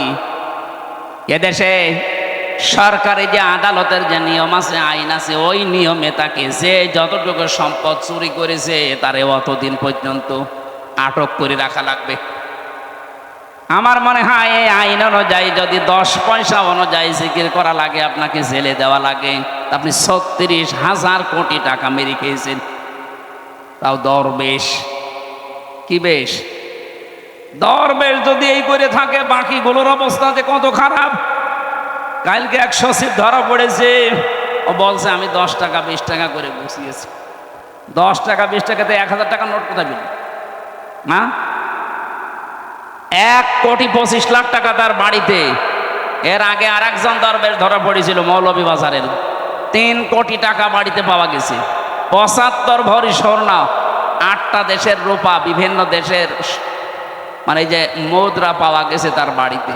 এদেশে সরকারি যে আদালতের যে নিয়ম আছে, আইন আছে, ওই নিয়মে তাকে যে যতটুকু সম্পদ চুরি করেছে তারে অতদিন পর্যন্ত আটক করে রাখা লাগবে। আমার মনে হয় এই আইন অনুযায়ী যদি 10 পয়সা অনুযায়ী জিকির করা লাগে, আপনাকে জেলে দেওয়া লাগে। আপনি 36,000 কোটি টাকা মেরে খেয়েছেন, তাও দরবেশ। কি বেশ? দরবেশ যদি এই করে থাকে, বাকিগুলোর অবস্থা যে কত খারাপ। কালকে এক সচিব ধরা পড়েছে, ও বলছে আমি 10 টাকা 20 টাকা করে বসিয়েছি। 10 টাকা 20 টাকাতে 1000 টাকা নোট কোথায় পেল? না, 1,25,00,000 টাকা তার বাড়িতে। এর আগে আর একজন দরবেশ ধরা পড়েছিল মৌলভীবাজারের, 3 কোটি টাকা বাড়িতে পাওয়া গেছে। 75 ভরি স্বর্ণ, 8টা দেশের রূপা, বিভিন্ন দেশের মানে যে মুদ্রা পাওয়া গেছে তার বাড়িতে।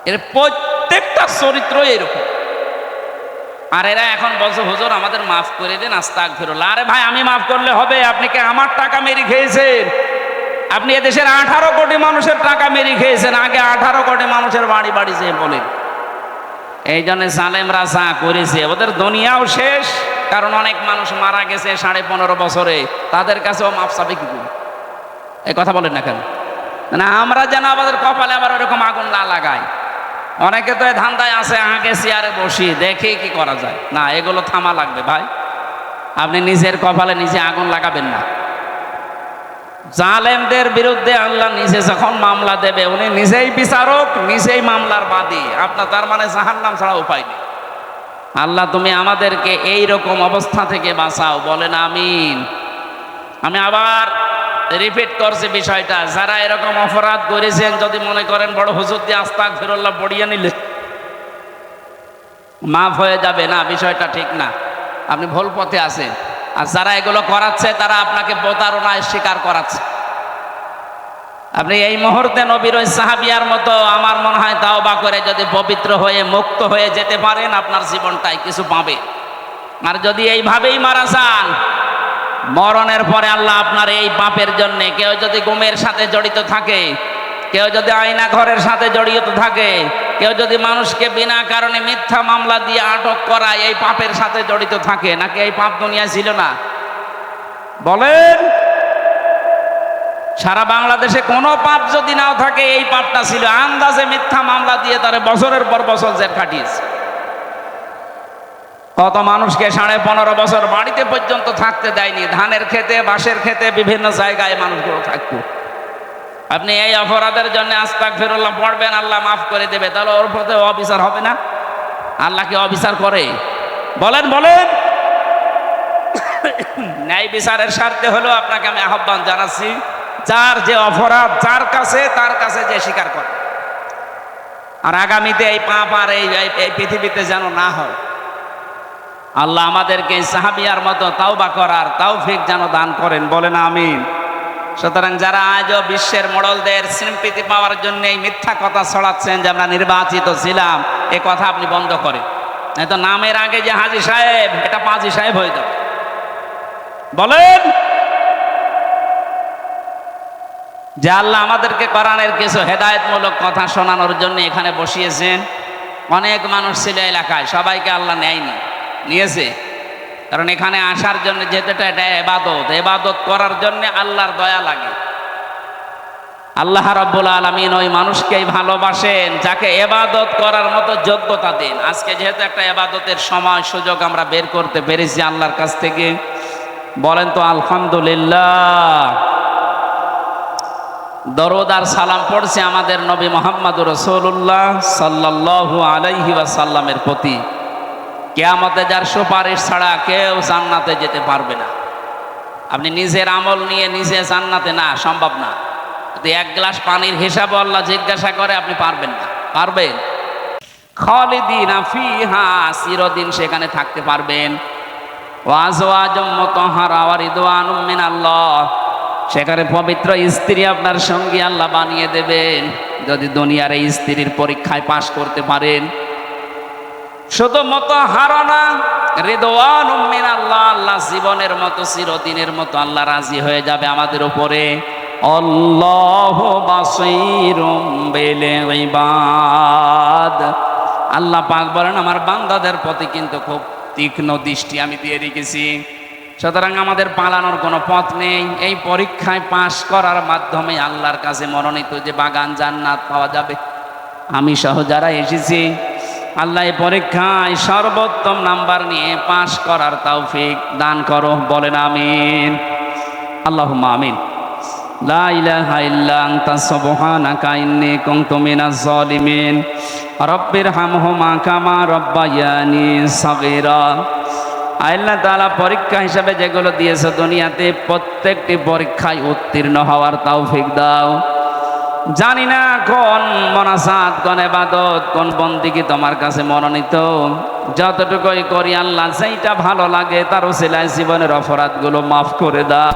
এর প্রত্যেকটা চরিত্র এরকম। আর এরা এখন বলছে হুজুর আমাদের মাফ করে দেন, আস্তাগফিরুল্লাহ। আরে ভাই, আমি মাফ করলে হবে? আপনি কি আমার টাকা মেরে খেয়েছেন? আপনি এদেশের 18 কোটি মানুষের টাকা মেরে খেয়েছেন। আগে 18 কোটি মানুষের বাড়ি বাড়ি যেয়ে বলেন, এই জন্য জালেমরা যা করেছে ওদের দুনিয়াও শেষ, কারণ অনেক মানুষ মারা গেছে 15.5 বছরে, তাদের কাছেও মাপ চাবে কি করে? এই কথা বলেন না কেন? না আমরা যেন আমাদের কপালে আবার ওরকম আগুন না লাগাই। অনেকে তো এই ধান্দায় আছে আগে চেয়ারে বসি দেখি কি করা যায়। না, এগুলো থামা লাগবে ভাই। আপনি নিজের কপালে নিজে আগুন লাগাবেন না। জালেমদের বিরুদ্ধে আল্লাহ নিজে যখন মামলা দেবে, উনি নিজেই বিচারক, নিজেই মামলার বাদী। আপনার তার মানে জাহান্নাম ছাড়া উপায় নেই। আল্লাহ তুমি আমাদেরকে এই রকম অবস্থা থেকে বাঁচাও, বলেন আমিন। আমি আবার রিপিট করছি বিষয়টা, যারা এরকম অপরাধ করেছেন যদি মনে করেন বড় হুজুর দিয়ে আস্তাগফিরুল্লাহ পড়িয়ে নিলে মাফ হয়ে যাবে, না, বিষয়টা ঠিক না। আপনি ভুল পথে আছেন। আর যারা এগুলো করাচ্ছে তারা আপনাকে প্রতারণায় স্বীকার করাচ্ছে। আপনি এই মুহূর্তে নবীর ওই সাহাবিয়ার মতো আমার মনে হয় তাওবা করে যদি পবিত্র হয়ে মুক্ত হয়ে যেতে পারেন, আপনার জীবনটাই কিছু পাবে। আর যদি এইভাবেই মারা যান, মরণের পরে আল্লাহ আপনার এই পাপের জন্য, কেউ যদি গুমের সাথে জড়িত থাকে, কেউ যদি আয়না ঘরের সাথে জড়িত থাকে, কেউ যদি মানুষকে বিনা কারণে মিথ্যা মামলা দিয়ে আটক করায়, এই পাপের সাথে জড়িত থাকে, নাকি এই পাপ দুনিয়া ছিল না? বলেন, সারা বাংলাদেশে কোনো পাপ যদি নাও থাকে, এই পাপটা ছিল। আন্দাজে মিথ্যা মামলা দিয়ে তারা বছরের পর বছর জেল কাটিয়েছে। কত মানুষকে 15.5 বছর বাড়িতে পর্যন্ত থাকতে দেয়নি, ধানের খেতে, বাঁশের খেতে, বিভিন্ন জায়গায় মানুষগুলো থাকতো। আপনি এই অপরাধের জন্য আস্তাগফিরুল্লাহ পড়বেন, আল্লাহ মাফ করে দেবে, তাহলে ওর প্রতি অবিচার হবে না? আল্লাহ কি অবিচার করে? বলেন বলেন। ন্যায় বিচারের স্বার্থে হলো আপনাকে আমি আহ্বান জানাচ্ছি, যার যে অপরাধ যার কাছে, তার কাছে যে স্বীকার করে। আর আগামীতে এই পাপ আর এই পৃথিবীতে যেন না হয়। আল্লাহ আমাদেরকে সাহাবিয়ার মতো তাওবা করার তৌফিক যেন দান করেন, বলেন আমিন। সুতরাং যারা আজও বিশ্বের মোড়লদের স্বীকৃতি পাওয়ার জন্য এই মিথ্যা কথা ছড়াচ্ছেন যে আমরা নির্বাচিত ছিলাম, এ কথা আপনি বন্ধ করেন। নাই তো নামের আগে যে হাজী সাহেব, এটা পাজি সাহেব হয়ে যাবে। বলেন যে আল্লাহ আমাদেরকে কোরআনের কিছু হেদায়েতমূলক কথা শোনানোর জন্য এখানে বসিয়েছেন। অনেক মানুষ ছিল এলাকায়, সবাইকে আল্লাহ নেয়নি, নিয়েছে। কারণ এখানে আসার জন্য, যেহেতু এটা ইবাদত, ইবাদত করার জন্য আল্লাহর দয়া লাগে। আল্লাহ রাব্বুল আলামিন ওই মানুষকেই ভালোবাসেন যাকে ইবাদত করার মতো যোগ্যতা দেন। আজকে যেহেতু একটা ইবাদতের সময় সুযোগ আমরা বের করতে পেরেছি আল্লাহর কাছ থেকে, বলেন তো আলহামদুলিল্লাহ। দরুদ আর সালাম পড়ছে আমাদের নবী মুহাম্মদুর রাসূলুল্লাহ সাল্লাল্লাহু আলাইহি ওয়াসাল্লামের প্রতি। কিয়ামতে যার সুপারিশ ছাড়া কেউ জান্নাতে যেতে পারবে না। আপনি নিজের আমল নিয়ে নিজে জান্নাতে, না, সম্ভব না। যদি এক গ্লাস পানির হিসাব আল্লাহ জিজ্ঞাসা করে, আপনি পারবেন না? পারবেন? খালিদিনা ফিহা, চিরদিন সেখানে থাকতে পারবেন। ওয়া আজওয়াজুম মুতাহহারা ওয়া রিদওয়ানুম মিনাল্লাহ, সেখানে পবিত্র স্ত্রী আপনার সঙ্গী আল্লাহ বানিয়ে দেবেন, যদি দুনিয়ার এই স্ত্রীর পরীক্ষায় পাশ করতে পারেন। শুধু মুতাহহারা না, রিদওয়ানুম মিনাল্লাহ, আল্লাহ জীবনের মতো, চিরদিনের মতো আল্লাহ রাজি হয়ে যাবে আমাদের উপরে। আল্লাহু বাসীরুম বিল ইবাদ, আল্লাহ পাক বলেন আমার বান্দাদের প্রতি কিন্তু খুব তীক্ষ্ণ দৃষ্টি আমি দিয়ে রেখেছি। সুতরাং আমাদের পালানোর কোনো পথ নেই। এই পরীক্ষায় পাশ করার মাধ্যমে আল্লাহর কাছে মনোনীত যে বাগান জান্নাত পাওয়া যাবে। আমি সহ যারা এসেছি, আল্লাহ এই পরীক্ষায় সর্বোত্তম নাম্বার নিয়ে পাশ করার তৌফিক দান করো, বলেন আমিন। আল্লাহুম্মা আমিন। লা ইলাহা ইল্লা আনতা সুবহানাকা ইন্নী কুনতু মিনাজ জালিমিন। রব্বিরহামহুমা কামা রাব্বায়ানি সাগীরা। আল্লাহ তাআলা পরীক্ষা হিসাবে যেগুলো দিয়েছে দুনিয়াতে, প্রত্যেকটি পরীক্ষায় উত্তীর্ণ হওয়ার তৌফিক দাও। জানি না কোন মোনাজাত, কোন ইবাদত, কোন বন্দেগী তোমার কাছে মনোনীত। যতটুকুই করি আল্লাহ, সেইটা ভালো লাগে তার উসিলায় জীবনের অপরাধগুলো মাফ করে দাও।